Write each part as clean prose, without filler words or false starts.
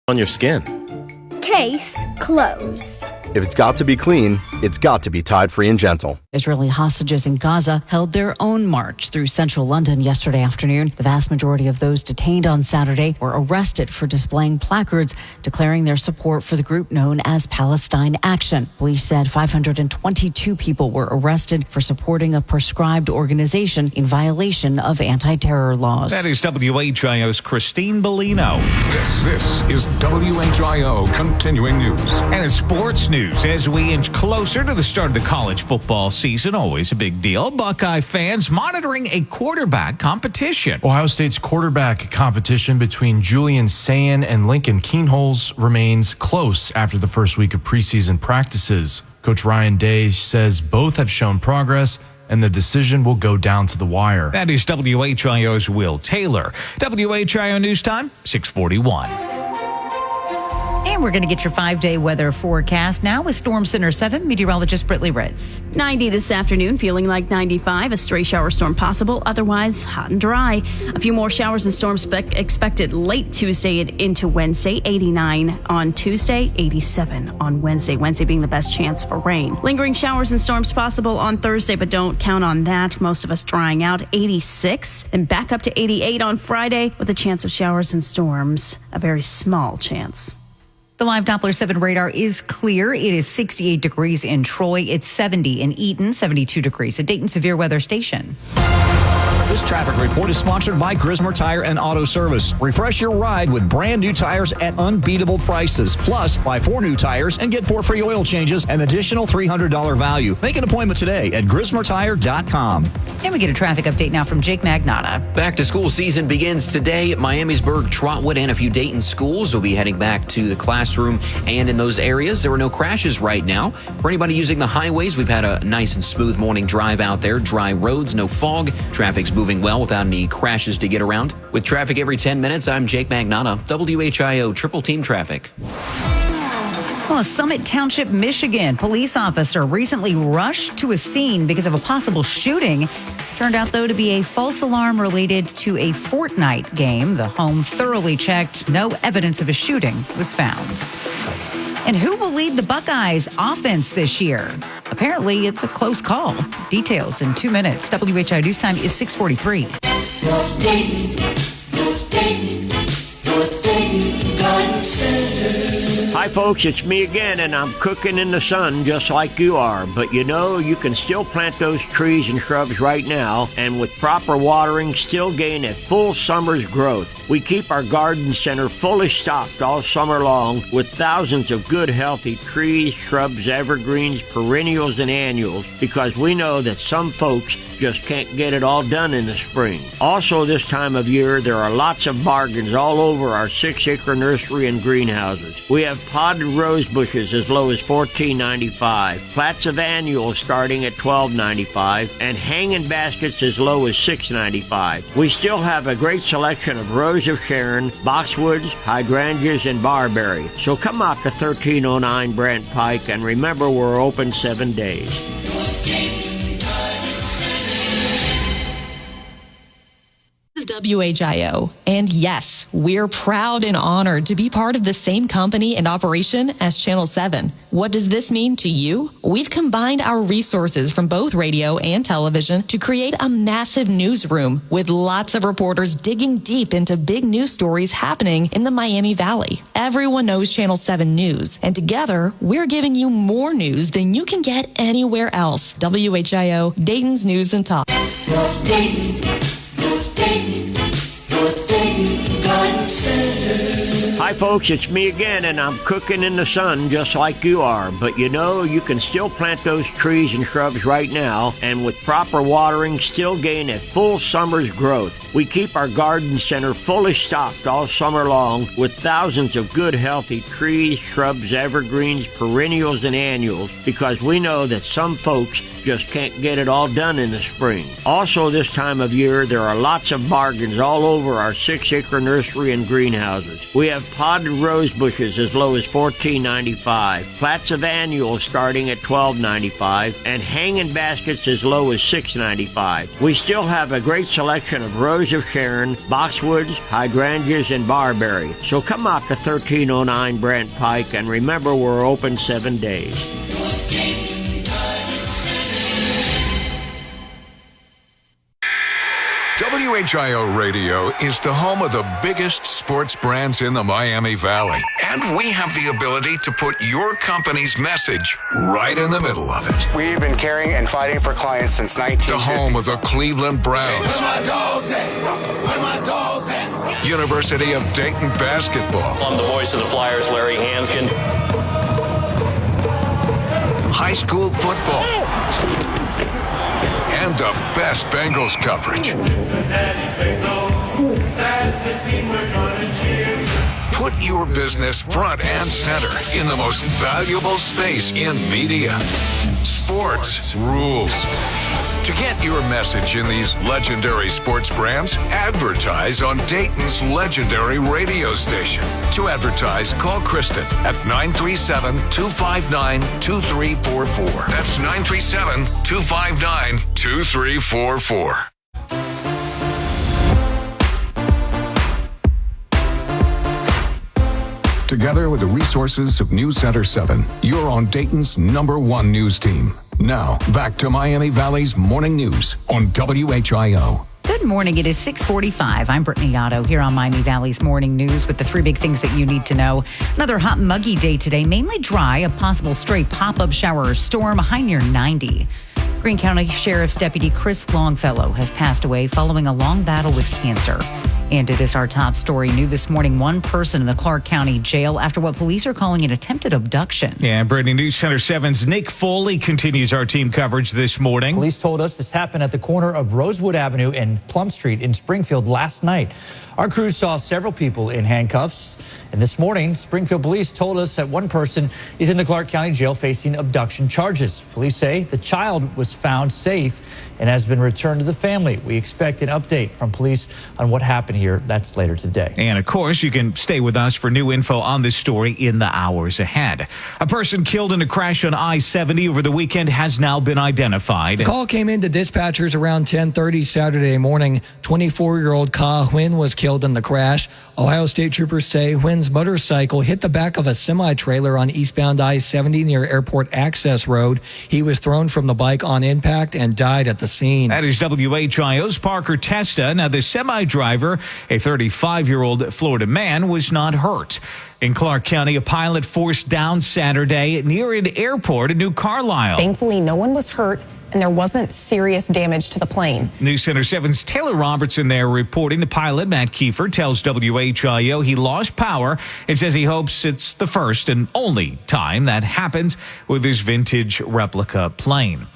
on your skin. Case closed. If it's got to be clean, it's got to be Tide Free and Gentle. Israeli hostages in Gaza held their own march through central London yesterday afternoon. The vast majority of those detained on Saturday were arrested for displaying placards declaring their support for the group known as Palestine Action. Police said 522 people were arrested for supporting a proscribed organization in violation of anti-terror laws. That is WHIO's Christine Bellino. This is WHIO Continuing News. And it's sports news as we inch closer to the start of the college football season. Always a big deal. Buckeye fans monitoring a quarterback competition. Ohio State's quarterback competition between Julian Sayin and Lincoln Kienholz remains close after the first week of preseason practices. Coach Ryan Day says both have shown progress and the decision will go down to the wire. That is WHIO's Will Taylor. WHIO News Time, 6:41. And we're going to get your 5-day weather forecast now with Storm Center 7 meteorologist Brittany Ritz. 90 this afternoon, feeling like 95. A stray shower storm possible, otherwise hot and dry. A few more showers and storms expected late Tuesday and into Wednesday. 89 on Tuesday, 87 on Wednesday. Wednesday being the best chance for rain. Lingering showers and storms possible on Thursday, but don't count on that. Most of us drying out. 86 and back up to 88 on Friday with a chance of showers and storms. A very small chance. The live Doppler 7 radar is clear. It is 68 degrees in Troy. It's 70 in Eaton, 72 degrees at Dayton Severe Weather Station. This traffic report is sponsored by Grismer Tire and Auto Service. Refresh your ride with brand new tires at unbeatable prices. Plus, buy 4 new tires and get 4 free oil changes, an additional $300 value. Make an appointment today at GrismerTire.com. And we get a traffic update now from Jake Magnotta. Back to school season begins today at Miamisburg, Trotwood, and a few Dayton schools will be heading back to the classroom. And in those areas, there were no crashes right now. For anybody using the highways, we've had a nice and smooth morning drive out there. Dry roads, no fog. Traffic's moving well without any crashes to get around. With traffic every 10 minutes, I'm Jake Magnotta, WHIO Triple Team Traffic. Well, Summit Township, Michigan. Police officer recently rushed to a scene because of a possible shooting. Turned out, though, to be a false alarm related to a Fortnite game. The home thoroughly checked. No evidence of a shooting was found. And who will lead the Buckeyes offense this year? Apparently, it's a close call. Details in 2 minutes. WHIO News Time is 6:43. Hi folks, it's me again, and I'm cooking in the sun just like you are. But you know, you can still plant those trees and shrubs right now, and with proper watering, still gain a full summer's growth. We keep our garden center fully stocked all summer long with thousands of good, healthy trees, shrubs, evergreens, perennials, and annuals, because we know that some folks just can't get it all done in the spring. Also, this time of year, there are lots of bargains all over our 6-acre nursery and greenhouses. We have potted rose bushes as low as $14.95, plats of annuals starting at $12.95, and hanging baskets as low as $6.95. We still have a great selection of Rose of Sharon, boxwoods, hydrangeas, and barberry. So come out to 1309 Brant Pike, and remember, we're open 7 days. This is WHIO, and yes, we're proud and honored to be part of the same company and operation as Channel 7. What does this mean to you? We've combined our resources from both radio and television to create a massive newsroom with lots of reporters digging deep into big news stories happening in the Miami Valley. Everyone knows Channel 7 News, and together, we're giving you more news than you can get anywhere else. WHIO, Dayton's News and Talk. Hi folks, it's me again, and I'm cooking in the sun just like you are. But you know, you can still plant those trees and shrubs right now, and with proper watering, still gain a full summer's growth. We keep our garden center fully stocked all summer long with thousands of good, healthy trees, shrubs, evergreens, perennials, and annuals, because we know that some folks just can't get it all done in the spring. Also, this time of year, there are lots of bargains all over our 6-acre nursery and greenhouses. We have have potted rose bushes as low as $14.95, plats of annuals starting at $12.95, and hanging baskets as low as $6.95. We still have a great selection of Rose of Sharon, boxwoods, hydrangeas, and barberry. So come out to 1309 Brant Pike, and remember we're open 7 days. WHIO Radio is the home of the biggest sports brands in the Miami Valley. And we have the ability to put your company's message right in the middle of it. We've been caring and fighting for clients since 1950. The home of the Cleveland Browns. Where my dogs at? Where my dogs at? University of Dayton basketball. I'm the voice of the Flyers, Larry Hanskin. High school football. And the best Bengals coverage. Put your business front and center in the most valuable space in media. Sports rules. To get your message in these legendary sports brands, advertise on Dayton's legendary radio station. To advertise, call Kristen at 937-259-2344. That's 937-259-2344. Together with the resources of News Center 7, you're on Dayton's #1 news team. Now, back to Miami Valley's morning news on WHIO. Good morning. It is 6:45. I'm Brittany Otto here on Miami Valley's Morning News with the 3 big things that you need to know. Another hot, muggy day today, mainly dry, a possible stray pop-up shower or storm, high near 90. Greene County Sheriff's Deputy Chris Longfellow has passed away following a long battle with cancer. And it is our top story. New this morning, one person in the Clark County jail after what police are calling an attempted abduction. Yeah, Brittany, News Center 7's Nick Foley continues our team coverage this morning. Police told us this happened at the corner of Rosewood Avenue and Plum Street in Springfield last night. Our crews saw several people in handcuffs. And this morning, Springfield police told us that one person is in the Clark County jail facing abduction charges. Police say the child was found safe and has been returned to the family. We expect an update from police on what happened here. That's later today. And of course, you can stay with us for new info on this story in the hours ahead. A person killed in a crash on I-70 over the weekend has now been identified. The call came in to dispatchers around 10:30 Saturday morning. 24-year-old Ka Huynh was killed in the crash. Ohio State troopers say Huynh's motorcycle hit the back of a semi-trailer on eastbound I-70 near Airport Access Road. He was thrown from the bike on impact and died at the scene. That is WHIO's Parker Testa. Now, the semi-driver, a 35-year-old Florida man, was not hurt. In Clark County, a pilot forced down Saturday near an airport in New Carlisle. Thankfully, no one was hurt, and there wasn't serious damage to the plane. News Center 7's Taylor Robertson there reporting. The pilot, Matt Kiefer, tells WHIO he lost power and says he hopes it's the first and only time that happens with his vintage replica plane.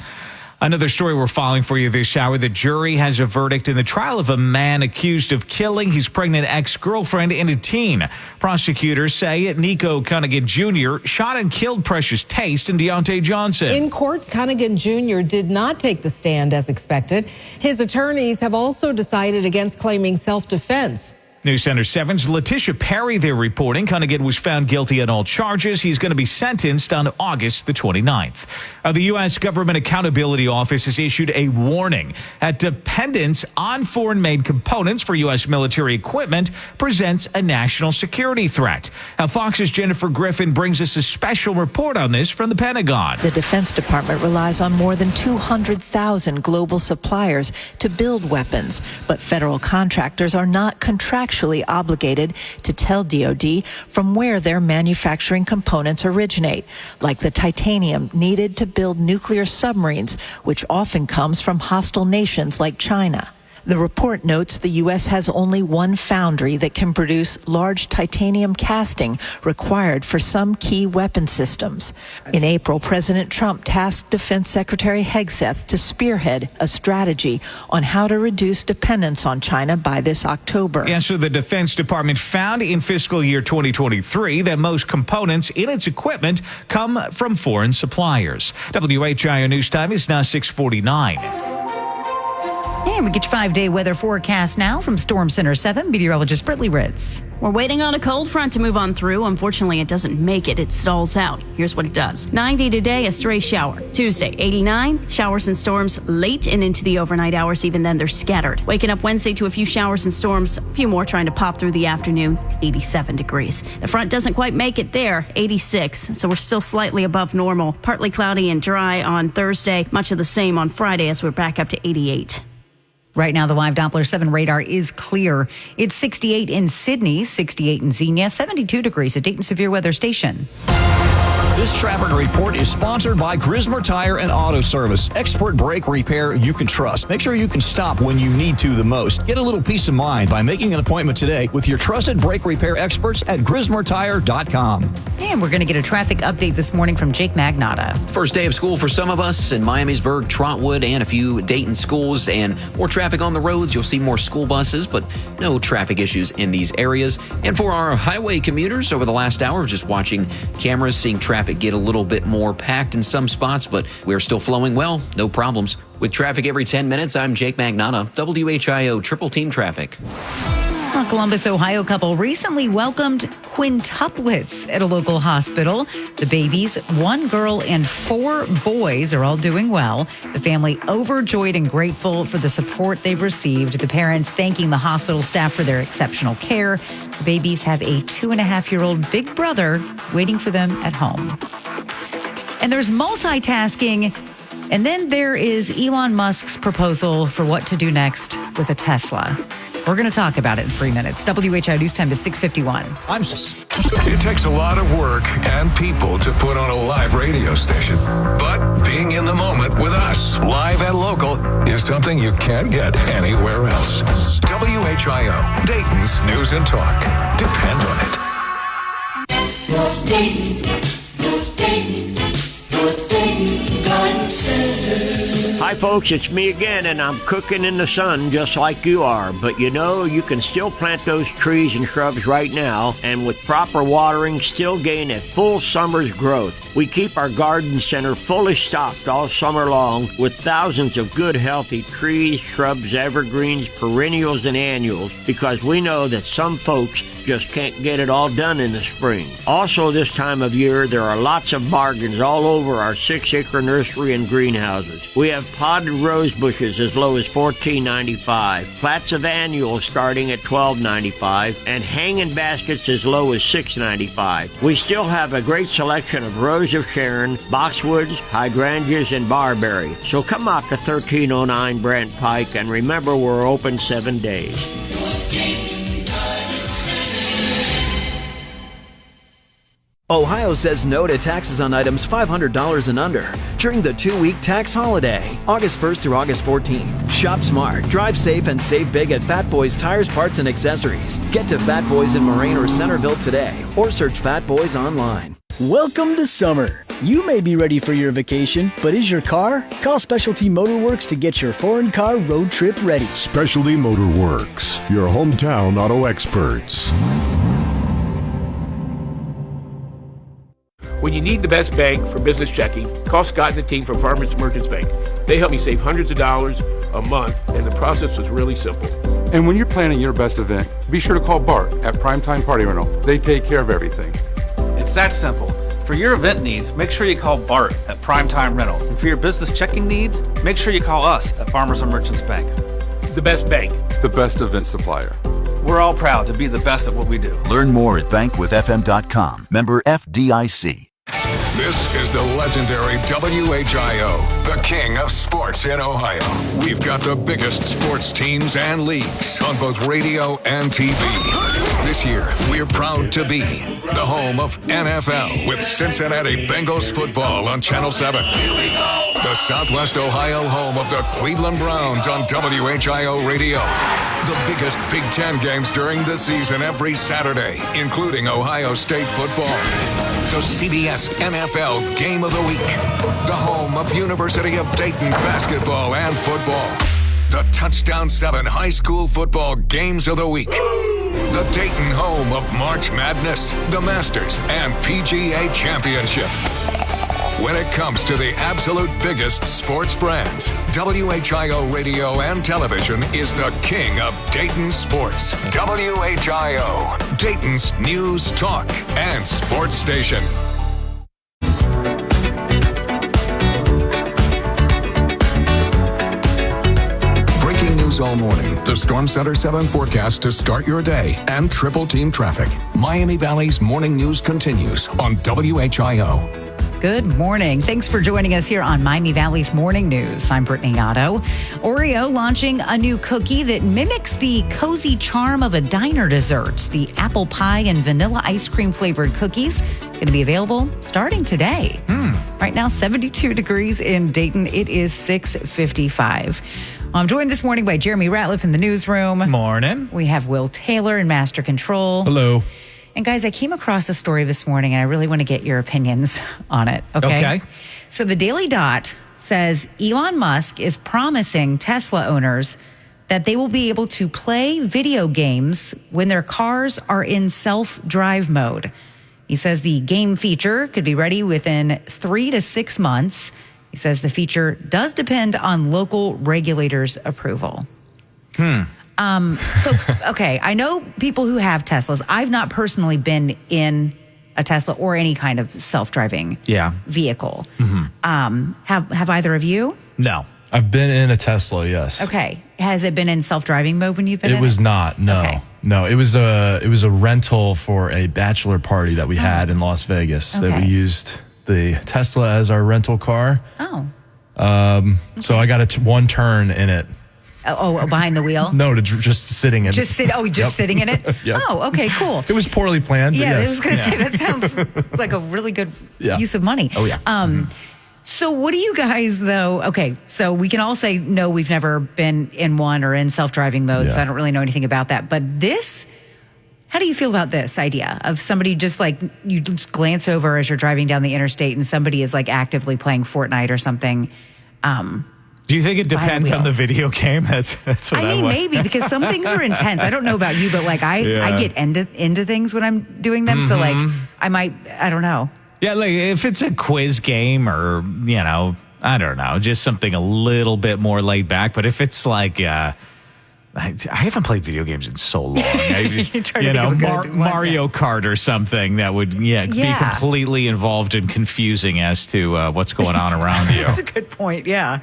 Another story we're following for you this hour. The jury has a verdict in the trial of a man accused of killing his pregnant ex-girlfriend and a teen. Prosecutors say Nico Cunningham Jr. shot and killed Precious Taste and Deontay Johnson. In court, Cunningham Jr. did not take the stand as expected. His attorneys have also decided against claiming self-defense. News Center 7's Letitia Perry there reporting. Cunningham was found guilty on all charges. He's going to be sentenced on August the 29th. The U.S. Government Accountability Office has issued a warning that dependence on foreign-made components for U.S. military equipment presents a national security threat. Fox's Jennifer Griffin brings us a special report on this from the Pentagon. The Defense Department relies on more than 200,000 global suppliers to build weapons, but federal contractors are not contractually obligated to tell DoD from where their manufacturing components originate, like the titanium needed to build nuclear submarines, which often comes from hostile nations like China. The report notes the U.S. has only one foundry that can produce large titanium casting required for some key weapon systems. In April, President Trump tasked Defense Secretary Hegseth to spearhead a strategy on how to reduce dependence on China by this October. Yeah, so the Defense Department found in fiscal year 2023 that most components in its equipment come from foreign suppliers. WHIO News Time is now 6:49. And we get your 5-day weather forecast now from Storm Center 7, meteorologist Britley Ritz. We're waiting on a cold front to move on through. Unfortunately, it doesn't make it. It stalls out. Here's what it does. 90 today, a stray shower. Tuesday, 89. Showers and storms late and into the overnight hours. Even then, they're scattered. Waking up Wednesday to a few showers and storms. A few more trying to pop through the afternoon. 87 degrees. The front doesn't quite make it there. 86. So we're still slightly above normal. Partly cloudy and dry on Thursday. Much of the same on Friday as we're back up to 88. Right now, the Live Doppler 7 radar is clear. It's 68 in Sydney, 68 in Xenia, 72 degrees at Dayton Severe Weather Station. This traffic report is sponsored by Grismer Tire and Auto Service. Expert brake repair you can trust. Make sure you can stop when you need to the most. Get a little peace of mind by making an appointment today with your trusted brake repair experts at GrismerTire.com. And we're going to get a traffic update this morning from Jake Magnotta. First day of school for some of us in Miamisburg, Trotwood, and a few Dayton schools, and more traffic on the roads. You'll see more school buses, but no traffic issues in these areas. And for our highway commuters, over the last hour, just watching cameras, seeing traffic get a little bit more packed in some spots, but we're still flowing well, no problems. With traffic every 10 minutes, I'm Jake Magnotta, WHIO Triple Team Traffic. A Columbus, Ohio couple recently welcomed quintuplets at a local hospital. The babies, 1 girl and 4 boys, are all doing well. The family overjoyed and grateful for the support they've received. The parents thanking the hospital staff for their exceptional care. The babies have a 2.5-year-old big brother waiting for them at home. And there's multitasking. And then there is Elon Musk's proposal for what to do next with a Tesla. We're going to talk about it in 3 minutes. WHIO News Time is 6:51. It takes a lot of work and people to put on a live radio station. But being in the moment with us, live and local, is something you can't get anywhere else. WHIO, Dayton's News and Talk. Depend on it. North Dayton, North Dayton, North Dayton Garden Center. Hi folks, it's me again, and I'm cooking in the sun just like you are. But you know, you can still plant those trees and shrubs right now, and with proper watering, still gain a full summer's growth. We keep our garden center fully stocked all summer long with thousands of good, healthy trees, shrubs, evergreens, perennials, and annuals, because we know that some folks just can't get it all done in the spring. Also, this time of year, there are lots of bargains all over our 6-acre nursery and greenhouses. We have potted rose bushes as low as $14.95, plats of annuals starting at $12.95, and hanging baskets as low as $6.95. We still have a great selection of Rose of Sharon, boxwoods, hydrangeas, and barberry. So come out to 1309 Brant Pike, and remember, we're open 7 days. Ohio says no to taxes on items $500 and under during the 2-week tax holiday, August 1st through August 14th. Shop smart, drive safe, and save big at Fat Boys Tires, Parts, and Accessories. Get to Fat Boys in Moraine or Centerville today, or search Fat Boys online. Welcome to summer. You may be ready for your vacation, but is your car? Call Specialty Motorworks to get your foreign car road trip ready. Specialty Motorworks, your hometown auto experts. When you need the best bank for business checking, call Scott and the team from Farmers Merchants Bank. They help me save hundreds of dollars a month, and the process was really simple. And when you're planning your best event, be sure to call Bart at Primetime Party Rental. They take care of everything. It's that simple. For your event needs, make sure you call Bart at Primetime Rental. And for your business checking needs, make sure you call us at Farmers and Merchants Bank. The best bank. The best event supplier. We're all proud to be the best at what we do. Learn more at bankwithfm.com. Member FDIC. This is the legendary WHIO, the king of sports in Ohio. We've got the biggest sports teams and leagues on both radio and TV. This year, we're proud to be the home of NFL with Cincinnati Bengals football on Channel 7. The Southwest Ohio home of the Cleveland Browns on WHIO Radio. The biggest Big Ten games during the season every Saturday, including Ohio State football. The CBS NFL Game of the Week. The home of University of Dayton basketball and football. The Touchdown 7 high school football games of the week. The Dayton home of March Madness, the Masters, and PGA Championship. when it comes to the absolute biggest sports brands. WHIO Radio and Television is the king of Dayton sports. WHIO, Dayton's news, talk, and sports station. All morning. The Storm Center 7 forecast to start your day and triple team traffic. Miami Valley's morning news continues on WHIO. Good morning. Thanks for joining us here on Miami Valley's Morning News. I'm Brittany Otto. Oreo launching a new cookie that mimics the cozy charm of a diner dessert. The apple pie and vanilla ice cream flavored cookies going to be available starting today. Right now, 72 degrees in Dayton. It is 6:55. I'm joined this morning by Jeremy Ratliff in the newsroom. Morning. We have Will Taylor in Master Control. Hello. And guys, I came across a story this morning, and I really want to get your opinions on it. Okay. So the Daily Dot says Elon Musk is promising Tesla owners that they will be able to play video games when their cars are in self-drive mode. He says the game feature could be ready within 3 to 6 months. He says the feature does depend on local regulators' approval. Okay, I know people who have Teslas. I've not personally been in a Tesla or any kind of self-driving vehicle. Have either of you? No. I've been in a Tesla, yes. Okay. Has it been in self-driving mode when you've been in it? It was not, no. Okay. No, it was a rental for a bachelor party that we had in Las Vegas that we used the Tesla as our rental car. So I got one turn in it. Behind the wheel? No, just sitting in it. Sitting in it? Yep. Oh, okay, cool. It was poorly planned. Yeah, yes. I was going to say, that sounds like a really good use of money. Oh, yeah. So what do you guys, though? Okay, so we can all say, no, we've never been in one or in self-driving mode, so I don't really know anything about that. But this, how do you feel about this idea of somebody just like, you just glance over as you're driving down the interstate and somebody is like actively playing Fortnite or something? Do you think it depends on the video game? That's what I mean, maybe, because some things are intense. I don't know about you, but like I get into things when I'm doing them. So like I don't know. Yeah, like if it's a quiz game or, I don't know, just something a little bit more laid back. But if it's like, I haven't played video games in so long. Mario Kart or something that would be completely involved and confusing as to what's going on around you. That's a good point. Yeah.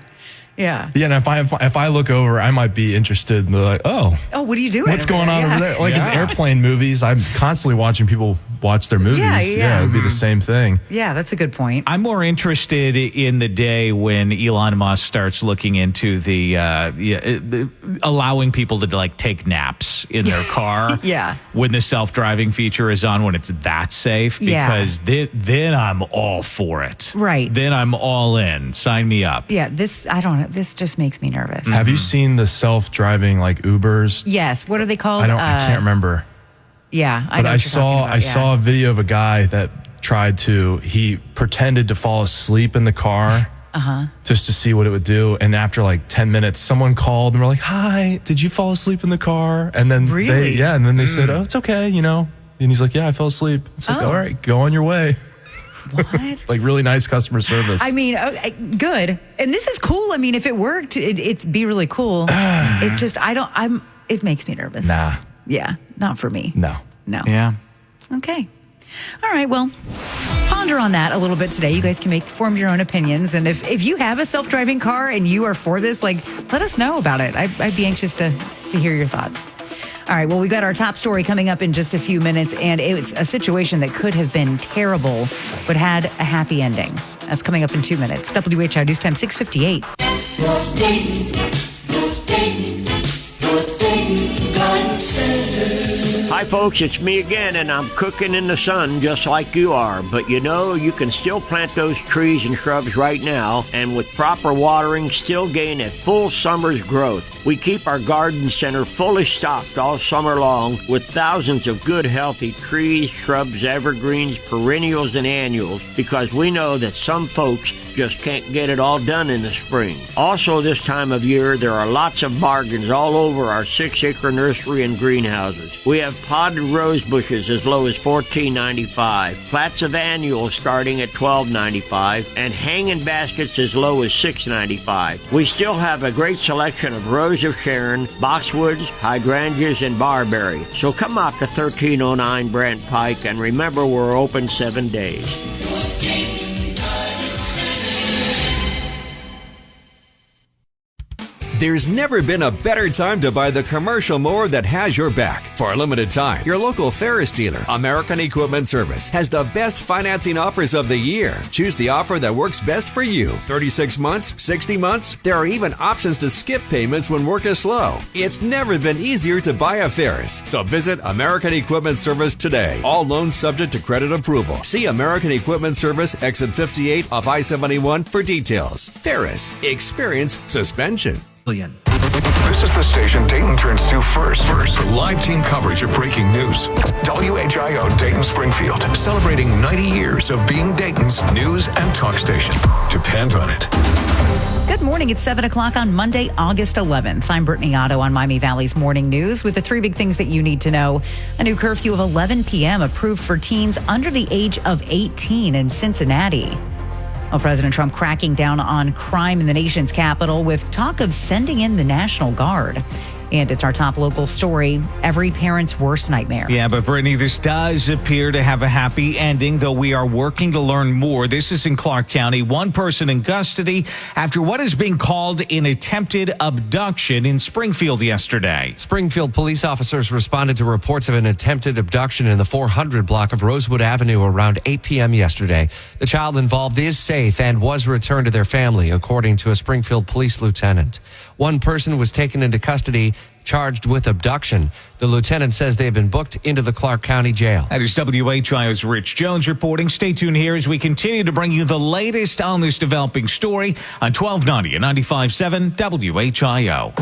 Yeah, and if I look over, I might be interested in like, what are you doing? What's going on over there? Like in airplane movies, I'm constantly watching people watch their movies. Yeah, it would be the same thing. Yeah, that's a good point. I'm more interested in the day when Elon Musk starts looking into the allowing people to like take naps in their car. When the self-driving feature is on, when it's that safe, because then I'm all for it. Right. Then I'm all in. Sign me up. Yeah, I don't know. This just makes me nervous. Have you seen the self-driving like Ubers? Yes. What are they called? I can't remember. Yeah, I saw a video of a guy that he pretended to fall asleep in the car just to see what it would do. And after like 10 minutes, someone called and were like, "Hi, did you fall asleep in the car?" And then they said, "Oh, it's okay, And he's like, "Yeah, I fell asleep." It's like, "All right, go on your way." What? Like really nice customer service. I mean, good. And this is cool. I mean, if it worked, it'd be really cool. It makes me nervous. Nah. Yeah, not for me. No. Yeah. Okay. All right, well, ponder on that a little bit today. You guys can form your own opinions. And if you have a self-driving car and you are for this, let us know about it. I'd be anxious to hear your thoughts. All right, well, we got our top story coming up in just a few minutes, and it's a situation that could have been terrible, but had a happy ending. That's coming up in 2 minutes. WHIO News Time, 6:58. Hi folks, it's me again, and I'm cooking in the sun just like you are. But you can still plant those trees and shrubs right now, and with proper watering, still gain a full summer's growth. We keep our garden center fully stocked all summer long with thousands of good, healthy trees, shrubs, evergreens, perennials, and annuals, because we know that some folks just can't get it all done in the spring. Also, this time of year, there are lots of bargains all over our 6-acre nursery and greenhouses. We have potted rose bushes as low as $14.95, plats of annuals starting at $12.95, and hanging baskets as low as $6.95. We still have a great selection of Rose of Sharon, boxwoods, hydrangeas, and barberry. So come out to 1309 Brant Pike, and remember we're open 7 days. There's never been a better time to buy the commercial mower that has your back. For a limited time, your local Ferris dealer, American Equipment Service, has the best financing offers of the year. Choose the offer that works best for you. 36 months, 60 months. There are even options to skip payments when work is slow. It's never been easier to buy a Ferris. So visit American Equipment Service today. All loans subject to credit approval. See American Equipment Service, exit 58 off I-71 for details. Ferris, experience suspension. This is the station Dayton turns to first for live team coverage of breaking news. WHIO Dayton Springfield, celebrating 90 years of being Dayton's news and talk station. Depend on it. Good morning. It's 7 o'clock on Monday, August 11th. I'm Brittany Otto on Miami Valley's Morning News with the 3 big things that you need to know. A new curfew of 11 p.m. approved for teens under the age of 18 in Cincinnati. Well, President Trump cracking down on crime in the nation's capital with talk of sending in the National Guard. And it's our top local story, every parent's worst nightmare. Yeah, but Brittany, this does appear to have a happy ending, though we are working to learn more. This is in Clark County. One person in custody after what is being called an attempted abduction in Springfield yesterday. Springfield police officers responded to reports of an attempted abduction in the 400 block of Rosewood Avenue around 8 p.m. yesterday. The child involved is safe and was returned to their family, according to a Springfield police lieutenant. One person was taken into custody, charged with abduction. The lieutenant says they have been booked into the Clark County Jail. That is WHIO's Rich Jones reporting. Stay tuned here as we continue to bring you the latest on this developing story on 1290 and 95.7 WHIO.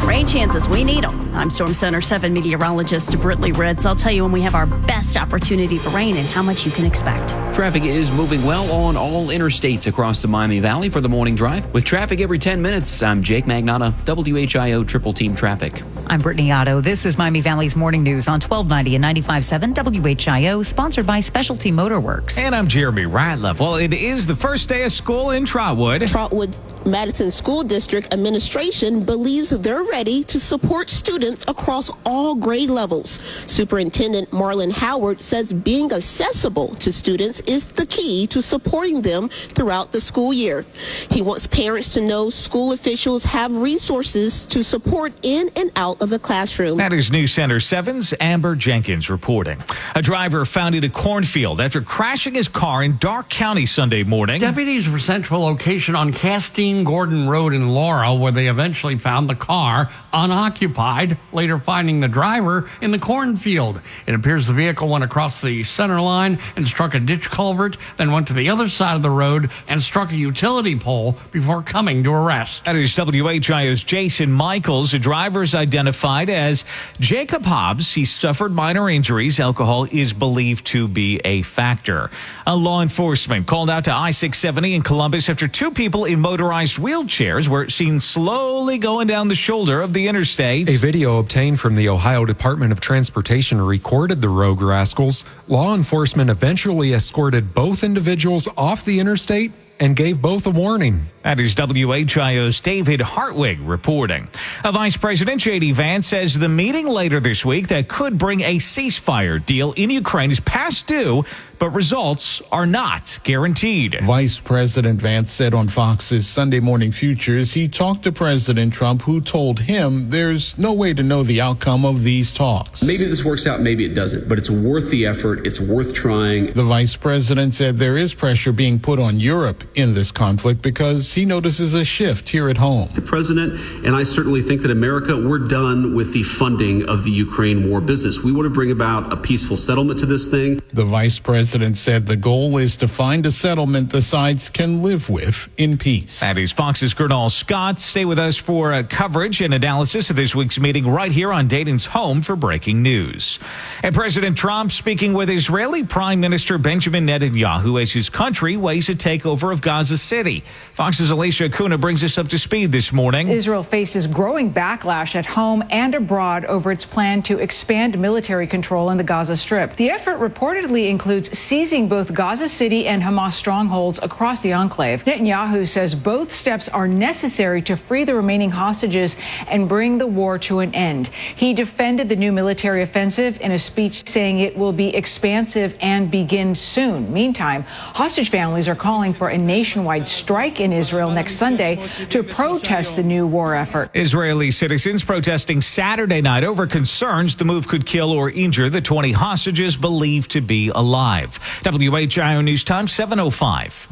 Rain chances, we need them. I'm Storm Center 7 meteorologist Britley Ritz. I'll tell you when we have our best opportunity for rain and how much you can expect. Traffic is moving well on all interstates across the Miami Valley for the morning drive. With traffic every 10 minutes, I'm Jake Magnotta, WHIO Triple Team Traffic. I'm Brittany Otto. This is Miami Valley's Morning News on 1290 and 95.7 WHIO, sponsored by Specialty Motorworks. And I'm Jeremy Ratliff. Well, it is the first day of school in Trotwood. Trotwood Madison School District Administration believes they're ready to support students across all grade levels. Superintendent Marlon Howard says being accessible to students is the key to supporting them throughout the school year. He wants parents to know school officials have resources to support in and out of the classroom. That is News Center 7's Amber Jenkins reporting. A driver found in a cornfield after crashing his car in Dark County Sunday morning. Deputies were sent to a location on Castine Gordon Road in Laurel, where they eventually found the car unoccupied, later finding the driver in the cornfield. It appears the vehicle went across the center line and struck a ditch culvert, then went to the other side of the road and struck a utility pole before coming to a rest. That is WHIO's Jason Michaels. The driver's identified as Jacob Hobbs. He suffered minor injuries. Alcohol is believed to be a factor. Law enforcement called out to I-670 in Columbus after 2 people in motorized wheelchairs were seen slowly going down the shoulder of the interstate. A video obtained from the Ohio Department of Transportation recorded the rogue rascals. Law enforcement eventually escorted both individuals off the interstate and gave both a warning. That is WHIO's David Hartwig reporting. Vice President J.D. Vance says the meeting later this week that could bring a ceasefire deal in Ukraine is past due, but results are not guaranteed. Vice President Vance said on Fox's Sunday Morning Futures he talked to President Trump, who told him there's no way to know the outcome of these talks. Maybe this works out, maybe it doesn't, but it's worth the effort. It's worth trying. The vice president said there is pressure being put on Europe in this conflict because he notices a shift here at home. The president and I certainly think that America, we're done with the funding of the Ukraine war business. We want to bring about a peaceful settlement to this thing. The vice president said the goal is to find a settlement the sides can live with in peace. That is Fox's Gernal Scott. Stay with us for coverage and analysis of this week's meeting right here on Dayton's home for breaking news. And President Trump speaking with Israeli Prime Minister Benjamin Netanyahu as his country weighs a takeover of Gaza City. Fox's Alicia Acuna brings us up to speed this morning. Israel faces growing backlash at home and abroad over its plan to expand military control in the Gaza Strip. The effort reportedly includes seizing both Gaza City and Hamas strongholds across the enclave. Netanyahu says both steps are necessary to free the remaining hostages and bring the war to an end. He defended the new military offensive in a speech, saying it will be expansive and begin soon. Meantime, hostage families are calling for a nationwide strike in Israel next Sunday to protest the new war effort. Israeli citizens protesting Saturday night over concerns the move could kill or injure the 20 hostages believed to be alive. WHIO News Time 7:05.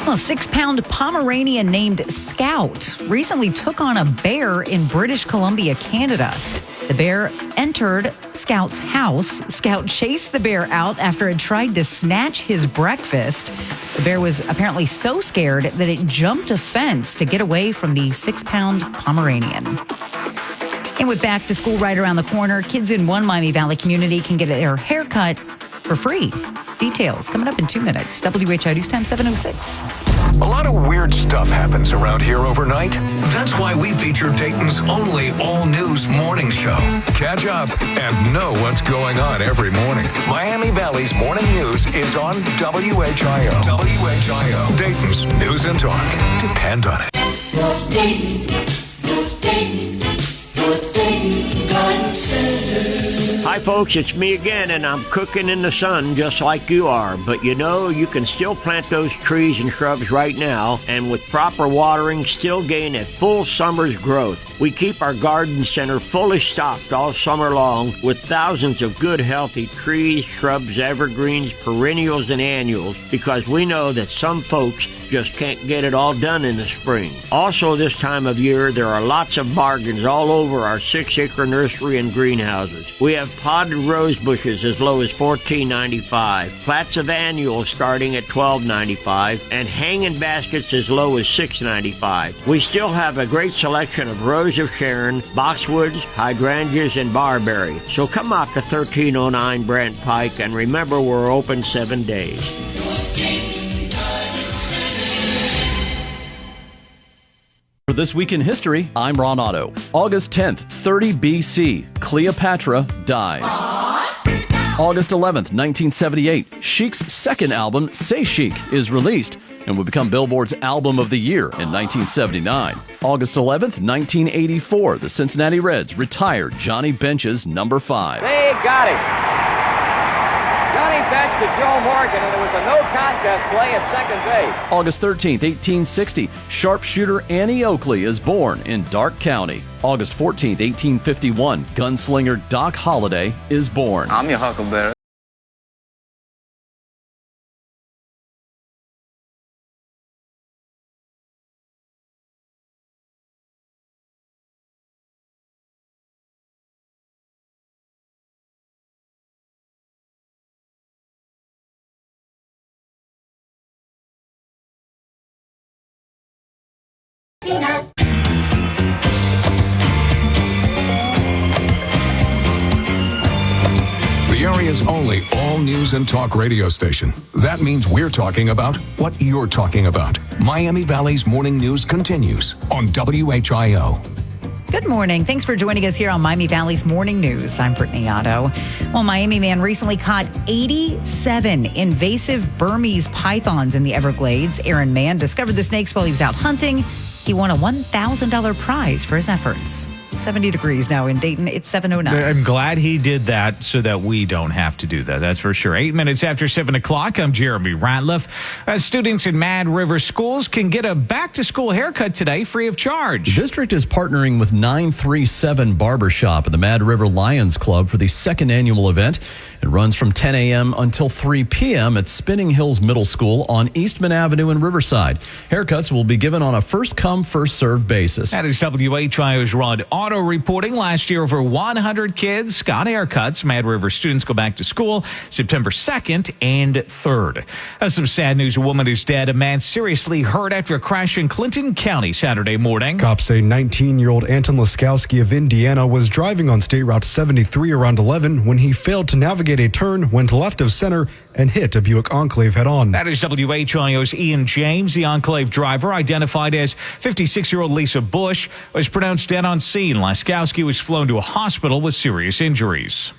Well, a 6-pound Pomeranian named Scout recently took on a bear in British Columbia, Canada. The bear entered Scout's house. Scout chased the bear out after it tried to snatch his breakfast. The bear was apparently so scared that it jumped a fence to get away from the 6-pound Pomeranian. And with back to school right around the corner, kids in one Miami Valley community can get their haircut for free. Details coming up in 2 minutes. WHIO News Time 7:06. A lot of weird stuff happens around here overnight. That's why we feature Dayton's only all-news morning show. Catch up and know what's going on every morning. Miami Valley's morning news is on WHIO. WHIO, Dayton's news and talk. Depend on it. North Dayton, North Dayton, North Dayton Garden Center. Hi folks, it's me again, and I'm cooking in the sun just like you are. But you know, you can still plant those trees and shrubs right now, and with proper watering, still gain a full summer's growth. We keep our garden center fully stocked all summer long with thousands of good, healthy trees, shrubs, evergreens, perennials, and annuals, because we know that some folks just can't get it all done in the spring. Also, this time of year, there are lots of bargains all over our 6-acre nursery and greenhouses. We have potted rose bushes as low as $14.95, plats of annuals starting at $12.95, and hanging baskets as low as $6.95. We still have a great selection of Rose of Sharon, boxwoods, hydrangeas, and barberry. So come out to 1309 Brant Pike, and remember, we're open 7 days. For This Week in History, I'm Ron Otto. August 10th, 30 BC, Cleopatra dies. August 11th, 1978, Chic's second album, Say Chic, is released and would become Billboard's Album of the Year in 1979. August 11th, 1984, the Cincinnati Reds retired Johnny Bench's number 5. They got him. Johnny Bench to Joe Morgan, and it was a no-contest play at second base. August 13th, 1860, sharpshooter Annie Oakley is born in Darke County. August 14th, 1851, gunslinger Doc Holliday is born. I'm your Huckleberry. The area's only all-news and talk radio station. That means we're talking about what you're talking about. Miami Valley's morning news continues on WHIO. Good morning. Thanks for joining us here on Miami Valley's Morning News. I'm Brittany Otto. Well, Miami man recently caught 87 invasive Burmese pythons in the Everglades. Aaron Mann discovered the snakes while he was out hunting. He won a $1,000 prize for his efforts. 70 degrees now in Dayton. It's 7:09. I'm glad he did that so that we don't have to do that. That's for sure. 8 minutes after 7 o'clock, I'm Jeremy Ratliff. Students in Mad River schools can get a back-to-school haircut today free of charge. The district is partnering with 937 Barbershop and the Mad River Lions Club for the second annual event. It runs from 10 a.m. until 3 p.m. at Spinning Hills Middle School on Eastman Avenue in Riverside. Haircuts will be given on a first-come, first-served basis. That is WHIO's Rod Auto reporting. Last year, over 100 kids got haircuts. Mad River students go back to school September 2nd and 3rd. Some sad news. A woman is dead. A man seriously hurt after a crash in Clinton County Saturday morning. Cops say 19-year-old Anton Laskowski of Indiana was driving on State Route 73 around 11 when he failed to navigate navigate a turn, went left of center, and hit a Buick Enclave head-on. That is WHIO's Ian James. The Enclave driver, identified as 56-year-old Lisa Bush, was pronounced dead on scene. Laskowski was flown to a hospital with serious injuries.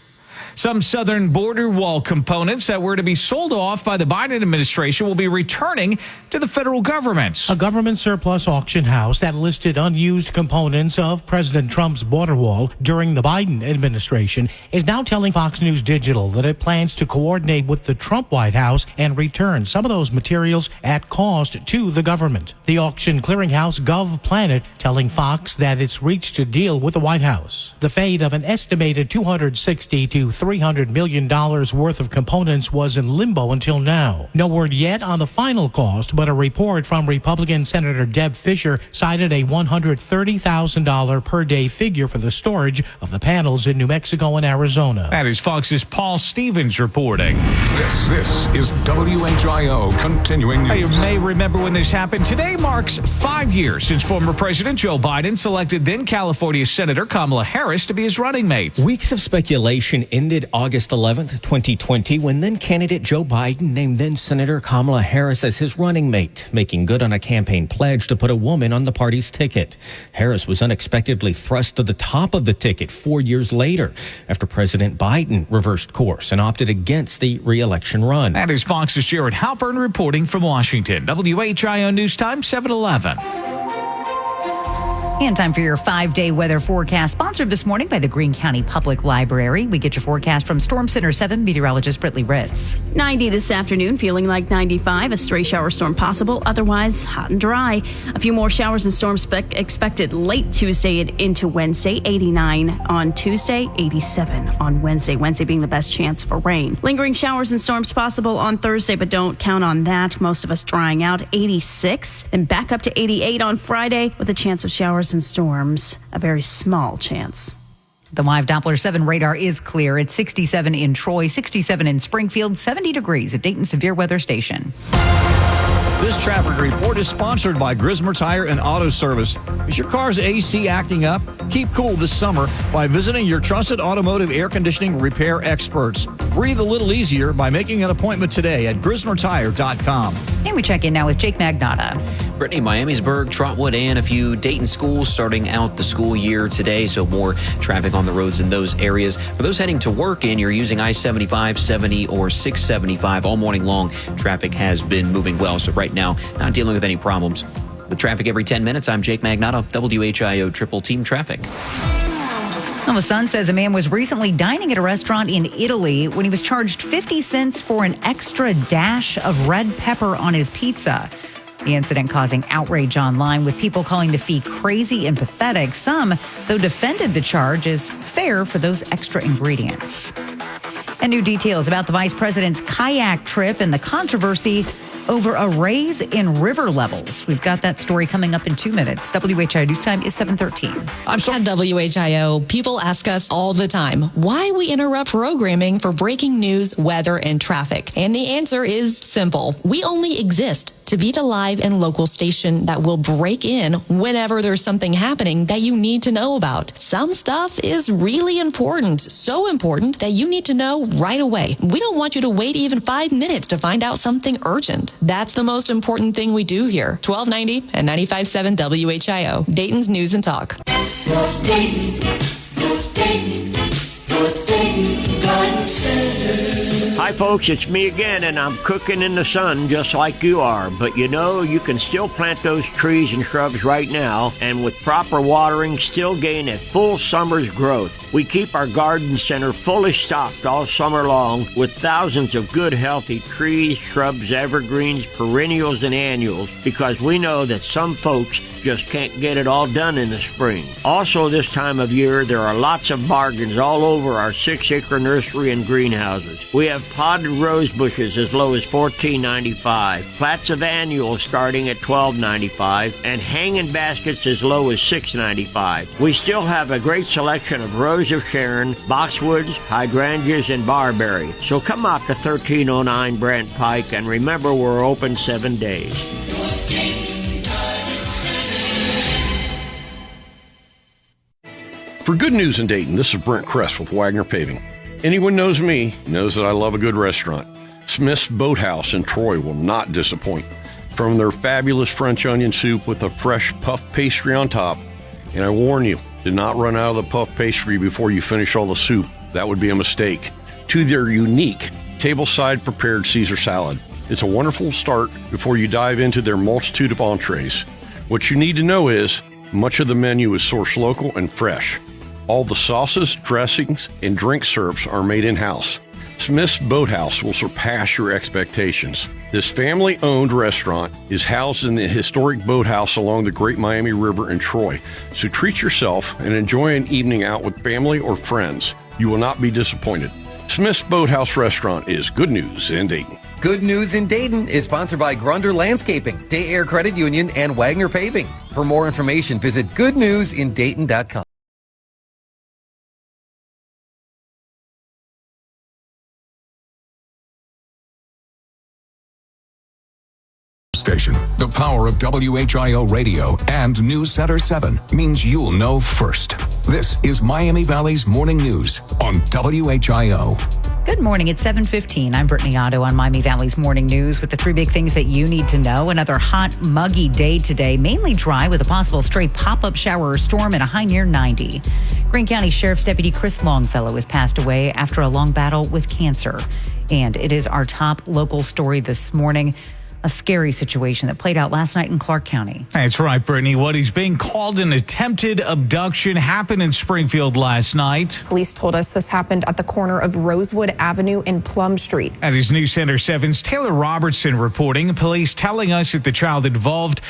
Some southern border wall components that were to be sold off by the Biden administration will be returning to the federal government. A government surplus auction house that listed unused components of President Trump's border wall during the Biden administration is now telling Fox News Digital that it plans to coordinate with the Trump White House and return some of those materials at cost to the government. The auction clearinghouse GovPlanet telling Fox that it's reached a deal with the White House. The fate of an estimated $260 to $300 million worth of components was in limbo until now. No word yet on the final cost, but a report from Republican Senator Deb Fischer cited a $130,000 per day figure for the storage of the panels in New Mexico and Arizona. That is Fox's Paul Stevens reporting. This is WHIO continuing news. You may remember when this happened. Today marks 5 years since former President Joe Biden selected then California Senator Kamala Harris to be his running mate. Weeks of speculation ended August 11th, 2020, when then candidate Joe Biden named then Senator Kamala Harris as his running mate, making good on a campaign pledge to put a woman on the party's ticket. Harris was unexpectedly thrust to the top of the ticket 4 years later after President Biden reversed course and opted against the re-election run. That is Fox's Jared Halpern reporting from Washington. WHIO News Time 7:11. And time for your 5-day weather forecast, sponsored this morning by the Greene County Public Library. We get your forecast from Storm Center 7 meteorologist Brittany Ritz. 90 this afternoon, feeling like 95. A stray shower storm possible, otherwise hot and dry. A few more showers and storms expected late Tuesday and into Wednesday. 89 on Tuesday, 87 on Wednesday. Wednesday being the best chance for rain. Lingering showers and storms possible on Thursday, but don't count on that. Most of us drying out. 86 and back up to 88 on Friday with a chance of showers and storms, a very small chance. The live Doppler 7 radar is clear. It's 67 in Troy, 67 in Springfield, 70 degrees at Dayton Severe Weather Station. This traffic report is sponsored by Grismer Tire and Auto Service. Is your car's AC acting up? Keep cool this summer by visiting your trusted automotive air conditioning repair experts. Breathe a little easier by making an appointment today at GrismerTire.com. And we check in now with Jake Magnotta. Brittany, Miamisburg, Trotwood, and a few Dayton schools starting out the school year today, so more traffic on the roads in those areas. For those heading to work and you're using I-75, 70, or 675 all morning long, traffic has been moving well, so right now, not dealing with any problems. With traffic every 10 minutes, I'm Jake Magnotta, WHIO Triple Team Traffic. Well, the Sun says a man was recently dining at a restaurant in Italy when he was charged 50 cents for an extra dash of red pepper on his pizza. The incident causing outrage online, with people calling the fee crazy and pathetic. Some, though, defended the charge as fair for those extra ingredients. And new details about the vice president's kayak trip and the controversy over a raise in river levels. We've got that story coming up in 2 minutes. WHIO News Time is 7:13. At WHIO, people ask us all the time why we interrupt programming for breaking news, weather, and traffic. And the answer is simple. We only exist to be the live and local station that will break in whenever there's something happening that you need to know about. Some stuff is really important, so important that you need to know right away. We don't want you to wait even 5 minutes to find out something urgent. That's the most important thing we do here. 1290 and 95.7 WHIO, Dayton's News and Talk. North Dayton, North Dayton, North Dayton Garden Center. Hi folks, it's me again, and I'm cooking in the sun just like you are. But you know, you can still plant those trees and shrubs right now, and with proper watering, still gain a full summer's growth. We keep our garden center fully stocked all summer long with thousands of good, healthy trees, shrubs, evergreens, perennials, and annuals, because we know that some folks just can't get it all done in the spring. Also, this time of year, there are lots of bargains all over our 6-acre nursery and greenhouses. We have potted rose bushes as low as $14.95, plats of annuals starting at $12.95, and hanging baskets as low as $6.95. We still have a great selection of Rose of Sharon, boxwoods, hydrangeas, and barberry. So come out to 1309 Brant Pike, and remember, we're open 7 days. For good news in Dayton, this is Brent Kress with Wagner Paving. Anyone knows me knows that I love a good restaurant. Smith's Boathouse in Troy will not disappoint. From their fabulous French onion soup with a fresh puff pastry on top, and I warn you, do not run out of the puff pastry before you finish all the soup. That would be a mistake. To their unique tableside prepared Caesar salad. It's a wonderful start before you dive into their multitude of entrees. What you need to know is much of the menu is sourced local and fresh. All the sauces, dressings, and drink syrups are made in-house. Smith's Boathouse will surpass your expectations. This family-owned restaurant is housed in the historic boathouse along the Great Miami River in Troy. So treat yourself and enjoy an evening out with family or friends. You will not be disappointed. Smith's Boathouse Restaurant is good news in Dayton. Good News in Dayton is sponsored by Grunder Landscaping, Day Air Credit Union, and Wagner Paving. For more information, visit goodnewsindayton.com. Station. The power of WHIO radio and News Center 7 means you'll know first. This is Miami Valley's Morning News on WHIO. Good morning. It's 7:15. I'm Brittany Otto on Miami Valley's Morning News with the three big things that you need to know. Another hot, muggy day today, mainly dry with a possible stray pop-up shower or storm and a high near 90. Greene County Sheriff's Deputy Chris Longfellow has passed away after a long battle with cancer. And it is our top local story this morning. A scary situation that played out last night in Clark County. That's right, Brittany. What is being called an attempted abduction happened in Springfield last night. Police told us this happened at the corner of Rosewood Avenue and Plum Street. That is News Center 7's Taylor Robertson reporting. Police telling us that the child involved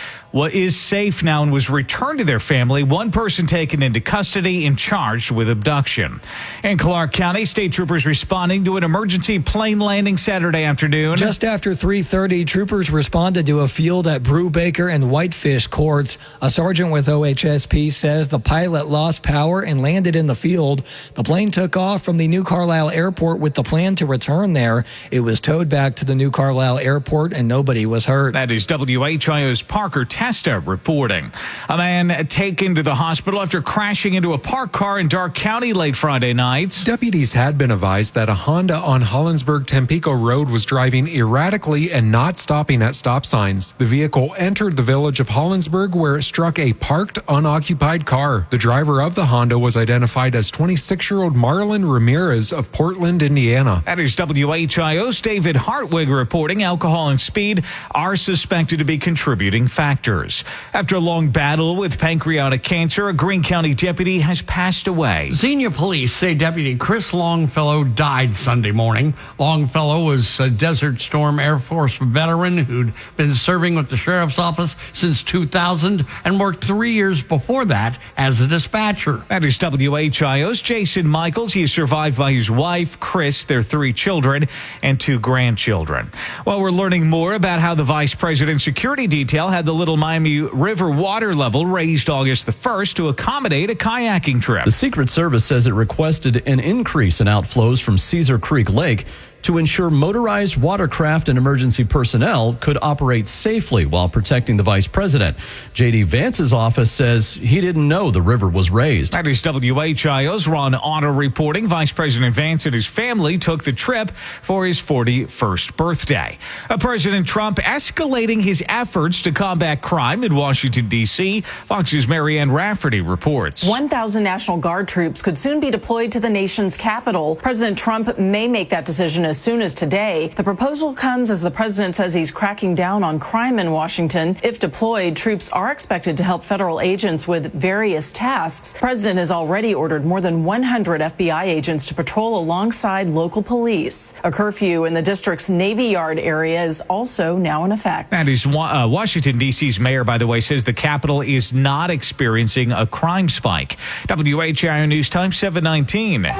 is safe now and was returned to their family. One person taken into custody and charged with abduction. In Clark County, state troopers responding to an emergency plane landing Saturday afternoon. Just after 3:30, troopers responded to a field at Brubaker and Whitefish courts. A sergeant with OHSP says the pilot lost power and landed in the field. The plane took off from the New Carlisle Airport with the plan to return there. It was towed back to the New Carlisle Airport and nobody was hurt. That is WHIO's Parker Testa reporting. A man taken to the hospital after crashing into a parked car in Dark County late Friday night. Deputies had been advised that a Honda on Hollinsburg-Tempico Road was driving erratically and not stopping at stop signs. The vehicle entered the village of Hollinsburg where it struck a parked, unoccupied car. The driver of the Honda was identified as 26-year-old Marlon Ramirez of Portland, Indiana. That is WHIO's David Hartwig reporting. Alcohol and speed are suspected to be contributing factors. After a long battle with pancreatic cancer, a Greene County deputy has passed away. Xenia police say Deputy Chris Longfellow died Sunday morning. Longfellow was a Desert Storm Air Force veteran who'd been serving with the sheriff's office since 2000 and worked 3 years before that as a dispatcher. That is WHIO's Jason Michaels. He is survived by his wife, Chris, their 3 children, and 2 grandchildren. Well, we're learning more about how the vice president's security detail had the Little Miami River water level raised August the 1st to accommodate a kayaking trip. The Secret Service says it requested an increase in outflows from Caesar Creek Lake to ensure motorized watercraft and emergency personnel could operate safely while protecting the vice president. J.D. Vance's office says he didn't know the river was raised. That is WHIO's Ron Otto reporting. Vice President Vance and his family took the trip for his 41st birthday. President Trump escalating his efforts to combat crime in Washington, D.C. Fox's Marianne Rafferty reports. 1,000 National Guard troops could soon be deployed to the nation's capital. President Trump may make that decision as soon as today. The proposal comes as the president says he's cracking down on crime in Washington. If deployed, troops are expected to help federal agents with various tasks. The president has already ordered more than 100 FBI agents to patrol alongside local police. A curfew in the district's Navy Yard area is also now in effect. That is Washington, D.C.'s mayor, by the way, says the capital is not experiencing a crime spike. WHIO News Time 719.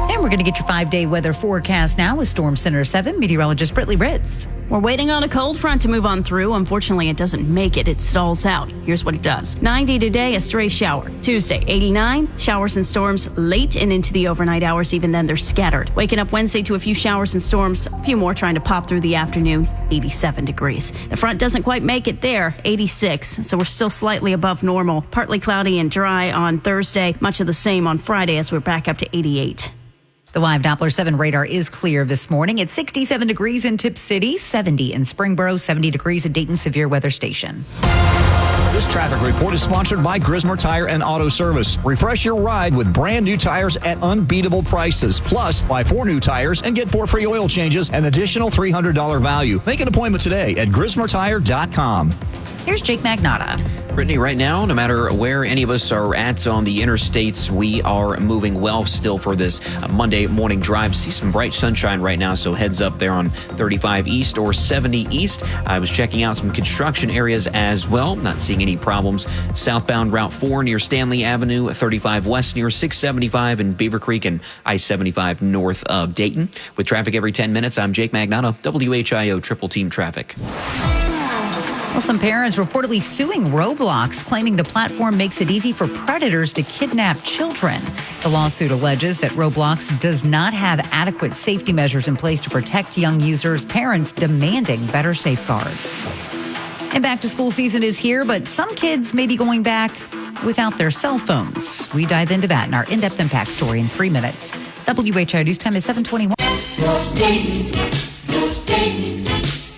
And we're going to get your 5-day weather forecast now with Storm Center 7 meteorologist Britley Ritz. We're waiting on a cold front to move on through. Unfortunately, it doesn't make it. It stalls out. Here's what it does. 90 today, a stray shower. Tuesday, 89. Showers and storms late and into the overnight hours. Even then, they're scattered. Waking up Wednesday to a few showers and storms. A few more trying to pop through the afternoon. 87 degrees. The front doesn't quite make it there. 86. So we're still slightly above normal. Partly cloudy and dry on Thursday. Much of the same on Friday as we're back up to 88. The live Doppler 7 radar is clear this morning. It's 67 degrees in Tip City, 70 in Springboro, 70 degrees at Dayton Severe Weather Station. This traffic report is sponsored by Grismer Tire and Auto Service. Refresh your ride with brand new tires at unbeatable prices. Plus, buy 4 new tires and get 4 free oil changes, an additional $300 value. Make an appointment today at GrismerTire.com. Here's Jake Magnotta. Brittany, right now, no matter where any of us are at on the interstates, we are moving well still for this Monday morning drive. See some bright sunshine right now, so heads up there on 35 East or 70 East. I was checking out some construction areas as well, not seeing any problems. Southbound Route 4 near Stanley Avenue, 35 West near 675 in Beaver Creek, and I-75 north of Dayton. With traffic every 10 minutes, I'm Jake Magnotta, WHIO Triple Team Traffic. Well, some parents reportedly suing Roblox, claiming the platform makes it easy for predators to kidnap children. The lawsuit alleges that Roblox does not have adequate safety measures in place to protect young users, parents demanding better safeguards. And back to school season is here, but some kids may be going back without their cell phones. We dive into that in our in-depth impact story in 3 minutes. WHIO News Time is 7:21.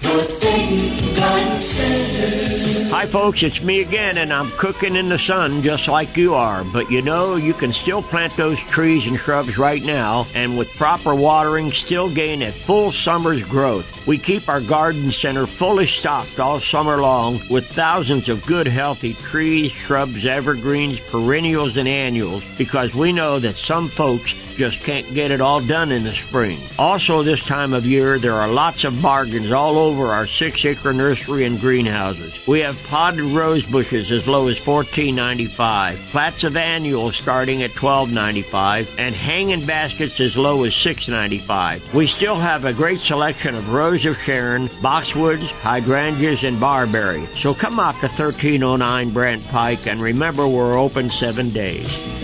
North Dayton Garden Center. Hi folks, it's me again, and I'm cooking in the sun just like you are. But you know, you can still plant those trees and shrubs right now, and with proper watering, still gain a full summer's growth. We keep our garden center fully stocked all summer long with thousands of good, healthy trees, shrubs, evergreens, perennials, and annuals, because we know that some folks just can't get it all done in the spring. Also, this time of year, there are lots of bargains all over our 6-acre nursery and greenhouses. We have potted rose bushes as low as $14.95, plats of annuals starting at $12.95, and hanging baskets as low as $6.95. We still have a great selection of Rose of Sharon, boxwoods, hydrangeas, and barberry. So come out to 1309 Brant Pike, and remember, we're open 7 days.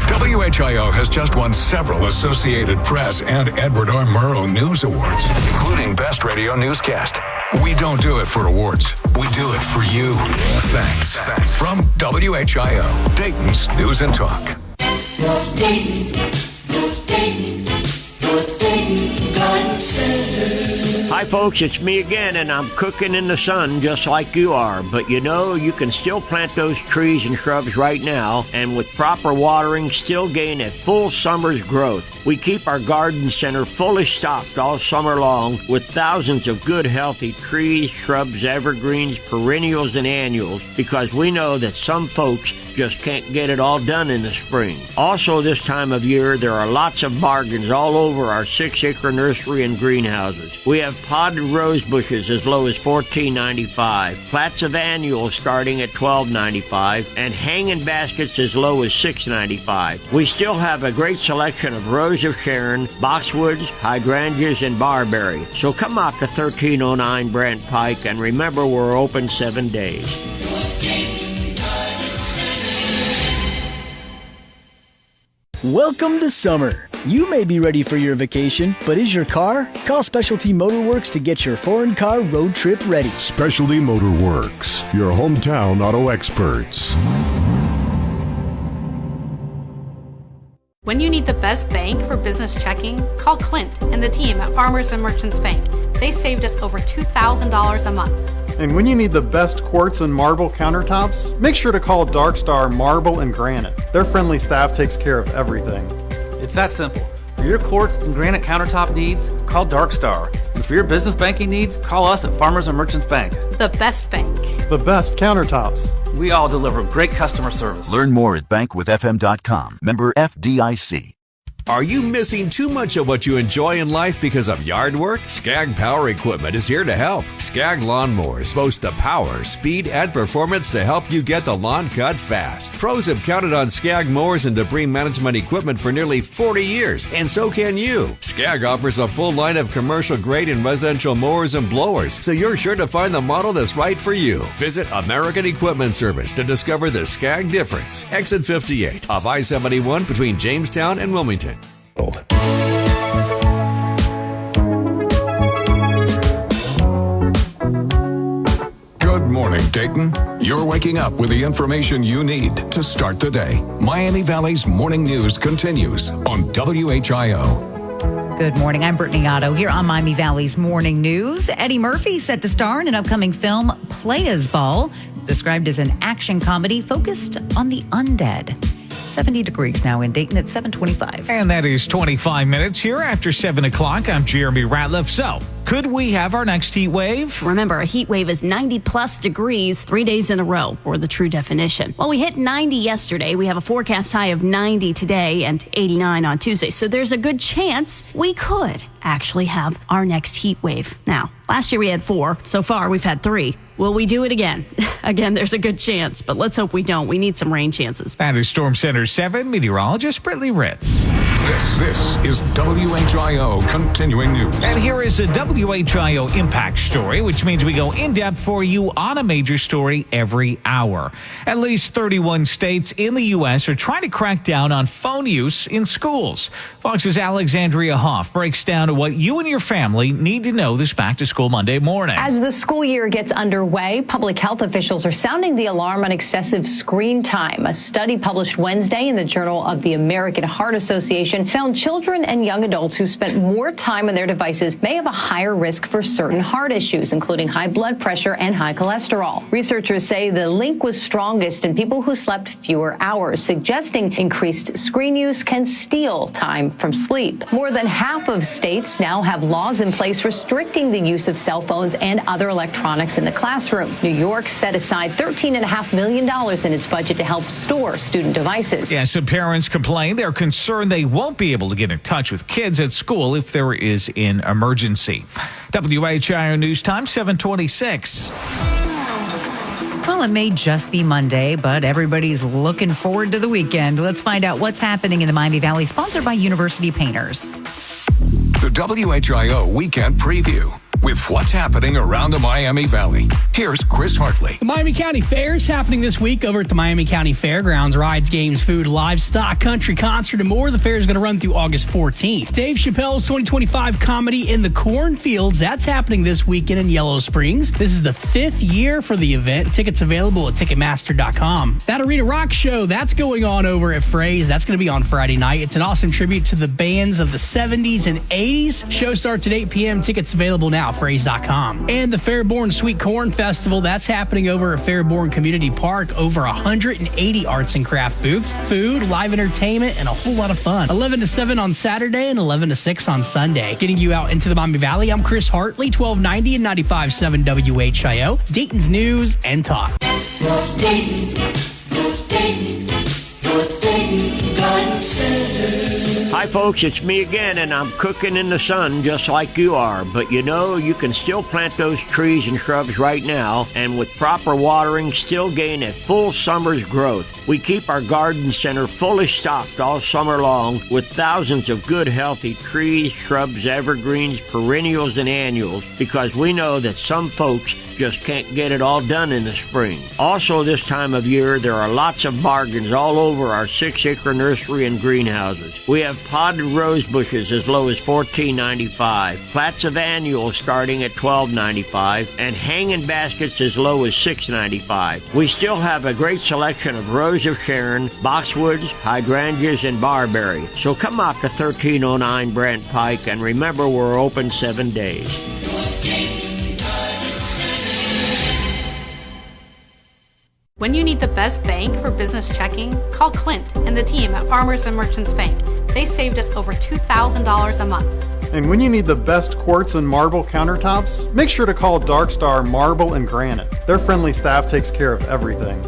WHIO has just won several Associated Press and Edward R. Murrow News Awards, including Best Radio Newscast. We don't do it for awards. We do it for you. Thanks. From WHIO, Dayton's News and Talk. North Dayton Garden Center. Hi folks, it's me again, and I'm cooking in the sun just like you are. But you know, you can still plant those trees and shrubs right now, and with proper watering, still gain a full summer's growth. We keep our garden center fully stocked all summer long with thousands of good, healthy trees, shrubs, evergreens, perennials, and annuals, because we know that some folks just can't get it all done in the spring. Also, this time of year, there are lots of bargains all over our 6-acre nursery and greenhouses. We have potted rose bushes as low as $14.95, plats of annuals starting at $12.95, and hanging baskets as low as $6.95. We still have a great selection of Rose of Sharon, boxwoods, hydrangeas, and barberry. So come out to 1309 Brant Pike, and remember, we're open 7 days. Welcome to summer. You may be ready for your vacation, but is your car? Call Specialty Motorworks to get your foreign car road trip ready. Specialty Motorworks, your hometown auto experts. When you need the best bank for business checking, call Clint and the team at Farmers and Merchants Bank. They saved us over $2,000 a month. And when you need the best quartz and marble countertops, make sure to call Dark Star Marble and Granite. Their friendly staff takes care of everything. It's that simple. For your quartz and granite countertop needs, call Dark Star. And for your business banking needs, call us at Farmers and Merchants Bank. The best bank. The best countertops. We all deliver great customer service. Learn more at bankwithfm.com. Member FDIC. Are you missing too much of what you enjoy in life because of yard work? Skag Power Equipment is here to help. Skag Lawnmowers boast the power, speed, and performance to help you get the lawn cut fast. Pros have counted on Skag mowers and debris management equipment for nearly 40 years, and so can you. Skag offers a full line of commercial grade and residential mowers and blowers, so you're sure to find the model that's right for you. Visit American Equipment Service to discover the Skag difference. Exit 58 off I-71 between Jamestown and Wilmington. Good morning, Dayton. You're waking up with the information you need to start the day. Miami Valley's morning news continues on WHIO. Good morning. I'm Brittany Otto here on Miami Valley's Morning News. Eddie Murphy set to star in an upcoming film, Players Ball. It's described as an action comedy focused on the undead. 70 degrees now in Dayton at 7:25. And that is 25 minutes here after 7 o'clock. I'm Jeremy Ratliff. So, could we have our next heat wave? Remember, a heat wave is 90 plus degrees 3 days in a row, or the true definition. Well, we hit 90 yesterday. We have a forecast high of 90 today and 89 on Tuesday. So there's a good chance we could actually have our next heat wave. Now, last year we had 4. So far, we've had 3. Will we do it again? Again, there's a good chance, but let's hope we don't. We need some rain chances. That is Storm Center 7 meteorologist Brittany Ritz. This is WHIO continuing news. And here is a WHIO impact story, which means we go in depth for you on a major story every hour. At least 31 states in the U.S. are trying to crack down on phone use in schools. Fox's Alexandria Hoff breaks down what you and your family need to know this back to school Monday morning. As the school year gets underway, public health officials are sounding the alarm on excessive screen time. A study published Wednesday in the Journal of the American Heart Association found children and young adults who spent more time on their devices may have a higher risk for certain heart issues, including high blood pressure and high cholesterol. Researchers say the link was strongest in people who slept fewer hours, suggesting increased screen use can steal time from sleep. More than half of states now have laws in place restricting the use of cell phones and other electronics in the classroom. New York set aside $13.5 million in its budget to help store student devices. Yeah, some parents complain they're concerned they won't be able to get in touch with kids at school if there is an emergency. WHIO News Time, 7:26. Well, it may just be Monday, but everybody's looking forward to the weekend. Let's find out what's happening in the Miami Valley, sponsored by University Painters. The WHIO Weekend Preview with what's happening around the Miami Valley. Here's Chris Hartley. The Miami County Fair is happening this week over at the Miami County Fairgrounds. Rides, games, food, livestock, country concert, and more. The fair is going to run through August 14th. Dave Chappelle's 2025 comedy In the Cornfields. That's happening this weekend in Yellow Springs. This is the 5th year for the event. Tickets available at Ticketmaster.com. That Arena Rock show, that's going on over at Fray's. That's going to be on Friday night. It's an awesome tribute to the bands of the 70s and 80s. Show starts at 8 p.m. Tickets available now. Phrase.com. And the Fairborn Sweet Corn Festival, that's happening over at Fairborn Community Park. Over 180 arts and craft booths, food, live entertainment, and a whole lot of fun. 11 to 7 on Saturday and 11 to 6 on Sunday. Getting you out into the Miami Valley, I'm Chris Hartley, 1290 and 95.7 WHIO, Dayton's News and Talk. North Dayton, North Dayton, North Dayton Guidance Center. Hi folks, it's me again, and I'm cooking in the sun just like you are. But you know, you can still plant those trees and shrubs right now, and with proper watering, still gain a full summer's growth. We keep our garden center fully stocked all summer long with thousands of good, healthy trees, shrubs, evergreens, perennials, and annuals, because we know that some folks just can't get it all done in the spring. Also, this time of year, there are lots of bargains all over our 6-acre nursery and greenhouses. We have potted rose bushes as low as $14.95, plats of annuals starting at $12.95, and hanging baskets as low as $6.95. We still have a great selection of Rose of Sharon, boxwoods, hydrangeas, and barberry. So come out to 1309 Brant Pike, and remember, we're open 7 days. When you need the best bank for business checking, call Clint and the team at Farmers and Merchants Bank. They saved us over $2,000 a month. And when you need the best quartz and marble countertops, make sure to call Dark Star Marble and Granite. Their friendly staff takes care of everything.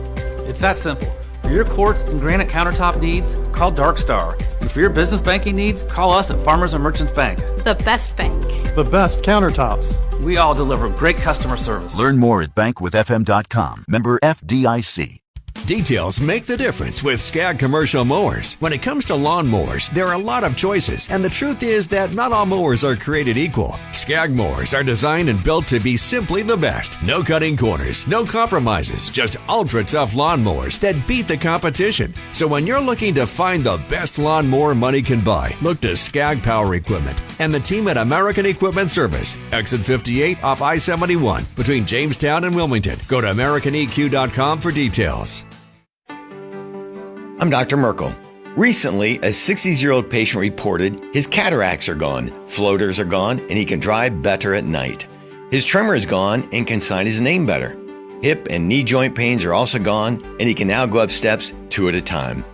It's that simple. For your quartz and granite countertop needs, call Dark Star. And for your business banking needs, call us at Farmers and Merchants Bank. The best bank. The best countertops. We all deliver great customer service. Learn more at bankwithfm.com. Member FDIC. Details make the difference with Skag Commercial Mowers. When it comes to lawn mowers, there are a lot of choices, and the truth is that not all mowers are created equal. Skag mowers are designed and built to be simply the best. No cutting corners, no compromises, just ultra-tough lawn mowers that beat the competition. So when you're looking to find the best lawn mower money can buy, look to Skag Power Equipment. and the team at American Equipment Service. Exit 58 off I-71 between Jamestown and Wilmington. Go to AmericanEQ.com for details. I'm Dr. Merkel. Recently, a 60-year-old patient reported his cataracts are gone, floaters are gone, and he can drive better at night. His tremor is gone and can sign his name better. Hip and knee joint pains are also gone, and he can now go up steps 2 at a time.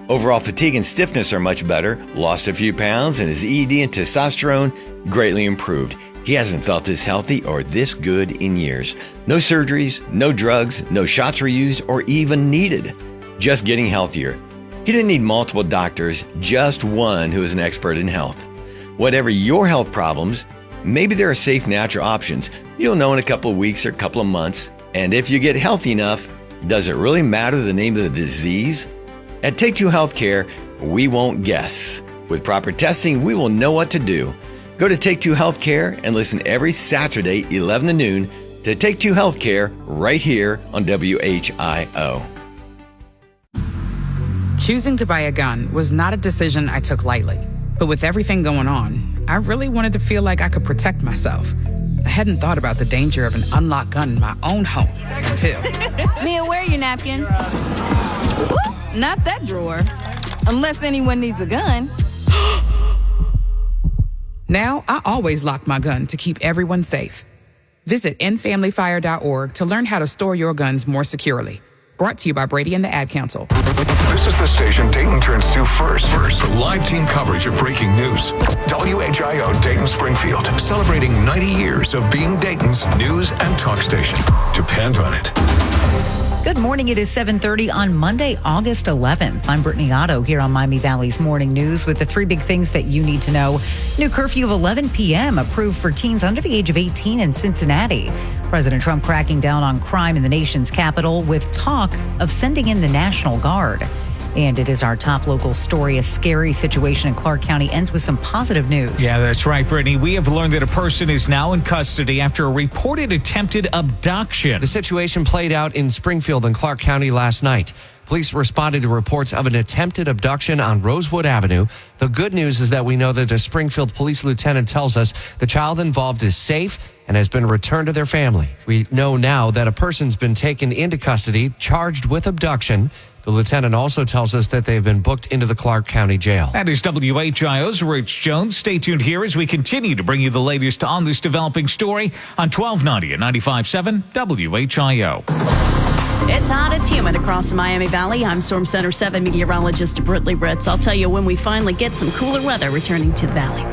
Overall fatigue and stiffness are much better, lost a few pounds, and his ED and testosterone greatly improved. He hasn't felt this healthy or this good in years. No surgeries, no drugs, no shots were used or even needed. Just getting healthier. He didn't need multiple doctors, just one who is an expert in health. Whatever your health problems, maybe there are safe natural options. You'll know in a couple of weeks or a couple of months. And if you get healthy enough, does it really matter the name of the disease? At Take Two Healthcare, we won't guess. With proper testing, we will know what to do. Go to Take Two Healthcare and listen every Saturday, 11 to noon, to Take Two Healthcare right here on WHIO. Choosing to buy a gun was not a decision I took lightly. But with everything going on, I really wanted to feel like I could protect myself. I hadn't thought about the danger of an unlocked gun in my own home until... Mia, where are your napkins? Ooh, not that drawer. Unless anyone needs a gun. Now, I always lock my gun to keep everyone safe. Visit endfamilyfire.org to learn how to store your guns more securely. Brought to you by Brady and the Ad Council. This is the station Dayton turns to first for live team coverage of breaking news. WHIO Dayton Springfield, celebrating 90 years of being Dayton's news and talk station. Depend on it. Good morning. It is 7:30 on Monday, August 11th. I'm Brittany Otto here on Miami Valley's Morning News with the 3 big things that you need to know. New curfew of 11 p.m. approved for teens under the age of 18 in Cincinnati. President Trump cracking down on crime in the nation's capital with talk of sending in the National Guard. And it is our top local story. A scary situation in Clark County ends with some positive news. Yeah, that's right, Brittany. We have learned that a person is now in custody after a reported attempted abduction. The situation played out in Springfield and Clark County last night. Police responded to reports of an attempted abduction on Rosewood Avenue. The good news is that we know that a Springfield police lieutenant tells us the child involved is safe and has been returned to their family. We know now that a person's been taken into custody, charged with abduction. The lieutenant also tells us that they've been booked into the Clark County Jail. That is WHIO's Rich Jones. Stay tuned here as we continue to bring you the latest on this developing story on 1290 and 95.7 WHIO. It's hot, it's humid across the Miami Valley. I'm Storm Center 7 meteorologist Brittany Ritz. I'll tell you when we finally get some cooler weather returning to the valley.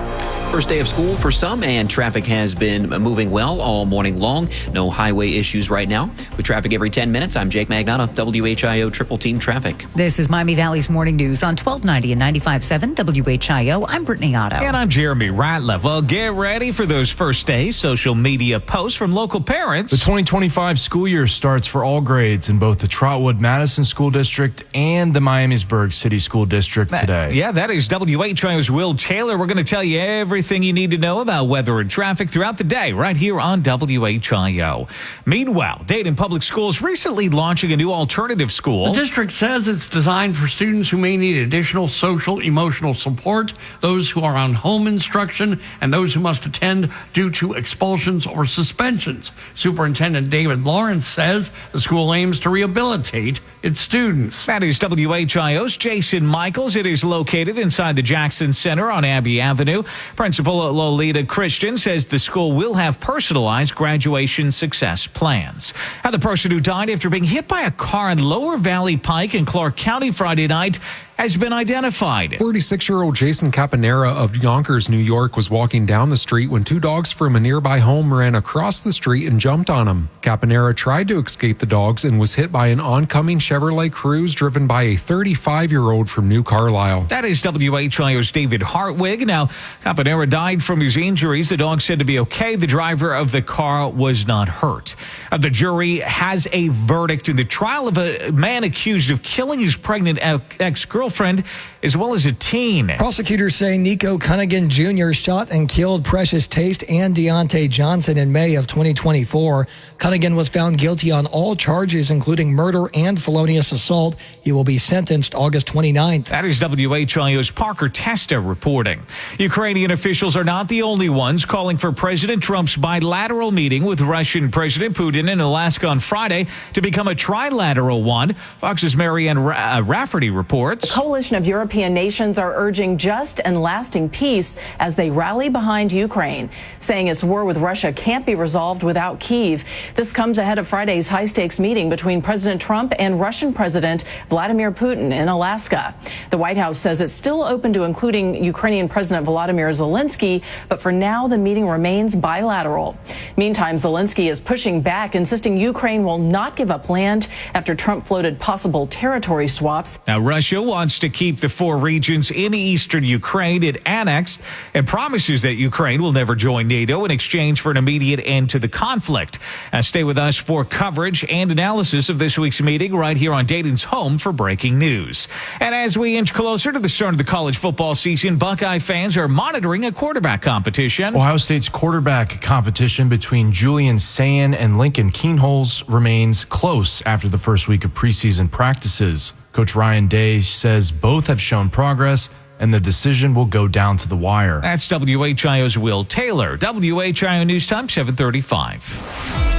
First day of school for some, and traffic has been moving well all morning long. No highway issues right now. With traffic every 10 minutes, I'm Jake Magnotta, WHIO Triple Team Traffic. This is Miami Valley's Morning News on 1290 and 95.7 WHIO. I'm Brittany Otto. And I'm Jeremy Ratliff. Well, get ready for those first day social media posts from local parents. The 2025 school year starts for all grades in both the Trotwood-Madison School District and the Miamisburg City School District today. Yeah, that is WHIO's Will Taylor. We're going to tell you everything you need to know about weather and traffic throughout the day right here on WHIO. Meanwhile, Dayton Public Schools recently launching a new alternative school. The district says it's designed for students who may need additional social, emotional support, those who are on home instruction, and those who must attend due to expulsions or suspensions. Superintendent David Lawrence says the school aims to rehabilitate its students. That is WHIO's Jason Michaels. It is located inside the Jackson Center on Abbey Avenue. Principal Lolita Christian says the school will have personalized graduation success plans. And the person who died after being hit by a car in Lower Valley Pike in Clark County Friday night has been identified. 46-year-old Jason Caponera of Yonkers, New York, was walking down the street when 2 dogs from a nearby home ran across the street and jumped on him. Caponera tried to escape the dogs and was hit by an oncoming Chevrolet Cruze driven by a 35-year-old from New Carlisle. That is WHIO's David Hartwig. Now, Caponera died from his injuries. The dog said to be okay. The driver of the car was not hurt. The jury has a verdict in the trial of a man accused of killing his pregnant ex-girlfriend girlfriend, as well as a teen. Prosecutors say Nico Cunningham Jr. shot and killed Precious Taste and Deontay Johnson in May of 2024. Cunningham was found guilty on all charges, including murder and felonious assault. He will be sentenced August 29th. That is WHIO's Parker Testa reporting. Ukrainian officials are not the only ones calling for President Trump's bilateral meeting with Russian President Putin in Alaska on Friday to become a trilateral one. Fox's Marianne Rafferty reports. A coalition of European nations are urging just and lasting peace as they rally behind Ukraine, saying its war with Russia can't be resolved without Kyiv. This comes ahead of Friday's high-stakes meeting between President Trump and Russian President Vladimir Putin in Alaska. The White House says it's still open to including Ukrainian President Volodymyr Zelensky, but for now the meeting remains bilateral. Meantime, Zelensky is pushing back, insisting Ukraine will not give up land after Trump floated possible territory swaps. Now, Russia wants to keep the 4 regions in eastern Ukraine it annexed and promises that Ukraine will never join NATO in exchange for an immediate end to the conflict. Stay with us for coverage and analysis of this week's meeting right here on Dayton's home for breaking news. And as we inch closer to the start of the college football season, Buckeye fans are monitoring a quarterback competition. Ohio State's quarterback competition between Julian Sayin and Lincoln Kienholz remains close after the first week of preseason practices. Coach Ryan Day says both have shown progress and the decision will go down to the wire. That's WHIO's Will Taylor. WHIO News Time 7:35.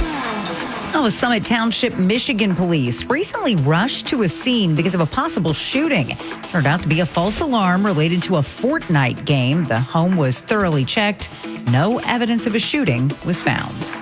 Summit Township, Michigan police recently rushed to a scene because of a possible shooting. Turned out to be a false alarm related to a Fortnite game. The home was thoroughly checked. No evidence of a shooting was found.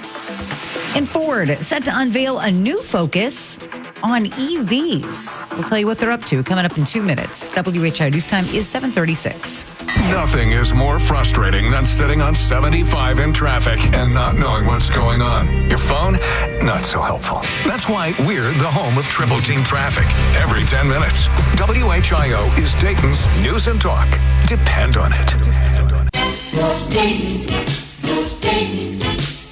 And Ford set to unveil a new focus on EVs. We'll tell you what they're up to coming up in 2 minutes. WHIO News Time is 7:36. Nothing is more frustrating than sitting on 75 in traffic and not knowing what's going on. Your phone, not so helpful. That's why we're the home of Triple Team Traffic every 10 minutes. WHIO is Dayton's News and Talk. Depend on it. North Dayton, North Dayton,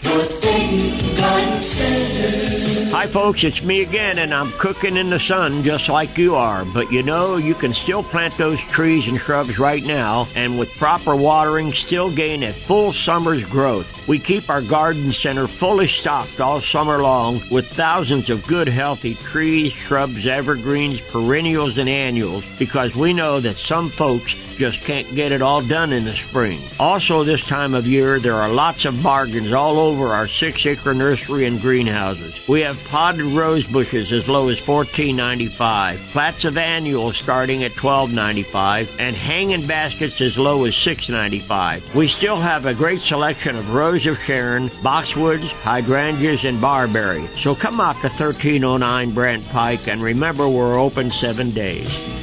North Dayton Garden Center. Hi folks, it's me again, and I'm cooking in the sun just like you are. But you know, you can still plant those trees and shrubs right now, and with proper watering, still gain a full summer's growth. We keep our garden center fully stocked all summer long with thousands of good, healthy trees, shrubs, evergreens, perennials, and annuals, because we know that some folks just can't get it all done in the spring. Also, this time of year, there are lots of bargains all over our 6-acre nursery and greenhouses. We have potted rose bushes as low as $14.95, plats of annuals starting at $12.95, and hanging baskets as low as $6.95. We still have a great selection of Rose of Sharon, boxwoods, hydrangeas, and barberry. So come out to 1309 Brant Pike, and remember, we're open 7 days.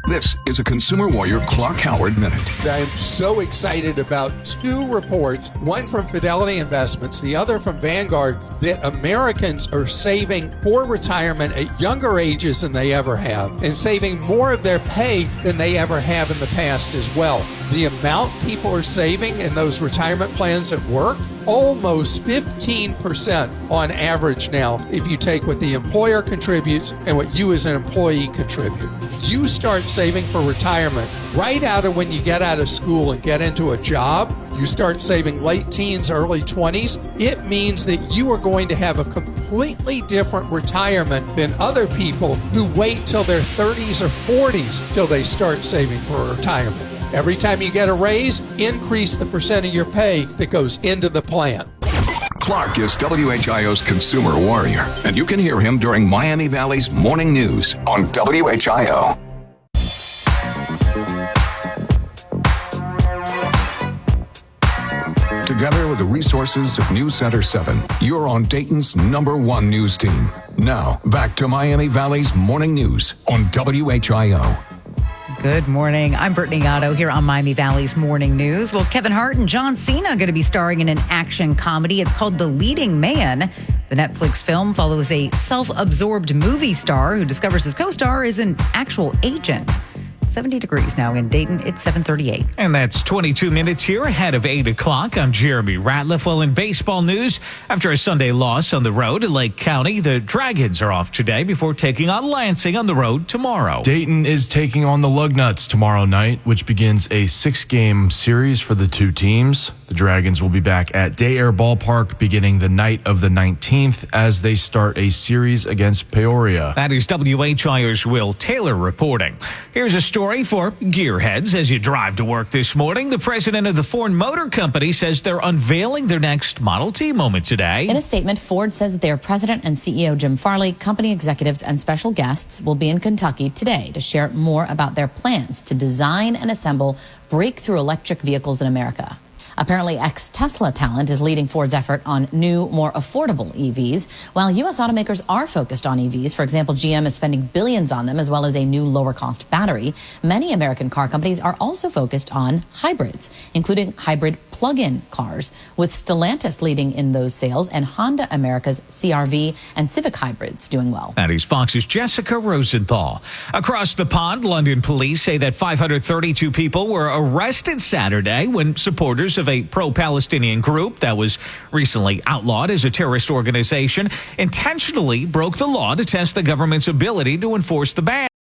This is a Consumer Warrior Clark Howard Minute. I am so excited about 2 reports, one from Fidelity Investments, the other from Vanguard, that Americans are saving for retirement at younger ages than they ever have, and saving more of their pay than they ever have in the past as well. The amount people are saving in those retirement plans at work, almost 15% on average now, if you take what the employer contributes and what you as an employee contribute. You start saving for retirement right out of when you get out of school and get into a job. You start saving late teens, early 20s. It means that you are going to have a completely different retirement than other people who wait till their 30s or 40s till they start saving for retirement. Every time you get a raise, increase the percent of your pay that goes into the plan. Clark is WHIO's Consumer Warrior, and you can hear him during Miami Valley's Morning News on WHIO. Together with the resources of News Center 7, you're on Dayton's #1 news team. Now, back to Miami Valley's Morning News on WHIO. Good morning. I'm Brittany Otto here on Miami Valley's Morning News. Well, Kevin Hart and John Cena are going to be starring in an action comedy. It's called The Leading Man. The Netflix film follows a self-absorbed movie star who discovers his co-star is an actual agent. 70 degrees now in Dayton. It's 7:38. And that's 22 minutes here ahead of 8 o'clock. I'm Jeremy Ratliff. Well, in baseball news, after a Sunday loss on the road in Lake County, the Dragons are off today before taking on Lansing on the road tomorrow. Dayton is taking on the Lugnuts tomorrow night, which begins a 6-game series for the two teams. The Dragons will be back at Day Air Ballpark beginning the night of the 19th as they start a series against Peoria. That is WHIO's Will Taylor reporting. Here's a story for gearheads as you drive to work this morning. The president of the Ford Motor Company says they're unveiling their next Model T moment today. In a statement, Ford says that their president and CEO Jim Farley, company executives, and special guests will be in Kentucky today to share more about their plans to design and assemble breakthrough electric vehicles in America. Apparently, ex-Tesla talent is leading Ford's effort on new, more affordable EVs. While U.S. automakers are focused on EVs, for example, GM is spending billions on them, as well as a new lower-cost battery. Many American car companies are also focused on hybrids, including hybrid plug-in cars, with Stellantis leading in those sales and Honda America's CR-V and Civic hybrids doing well. That is Fox's Jessica Rosenthal. Across the pond, London police say that 532 people were arrested Saturday when supporters of a pro-Palestinian group that was recently outlawed as a terrorist organization intentionally broke the law to test the government's ability to enforce the ban.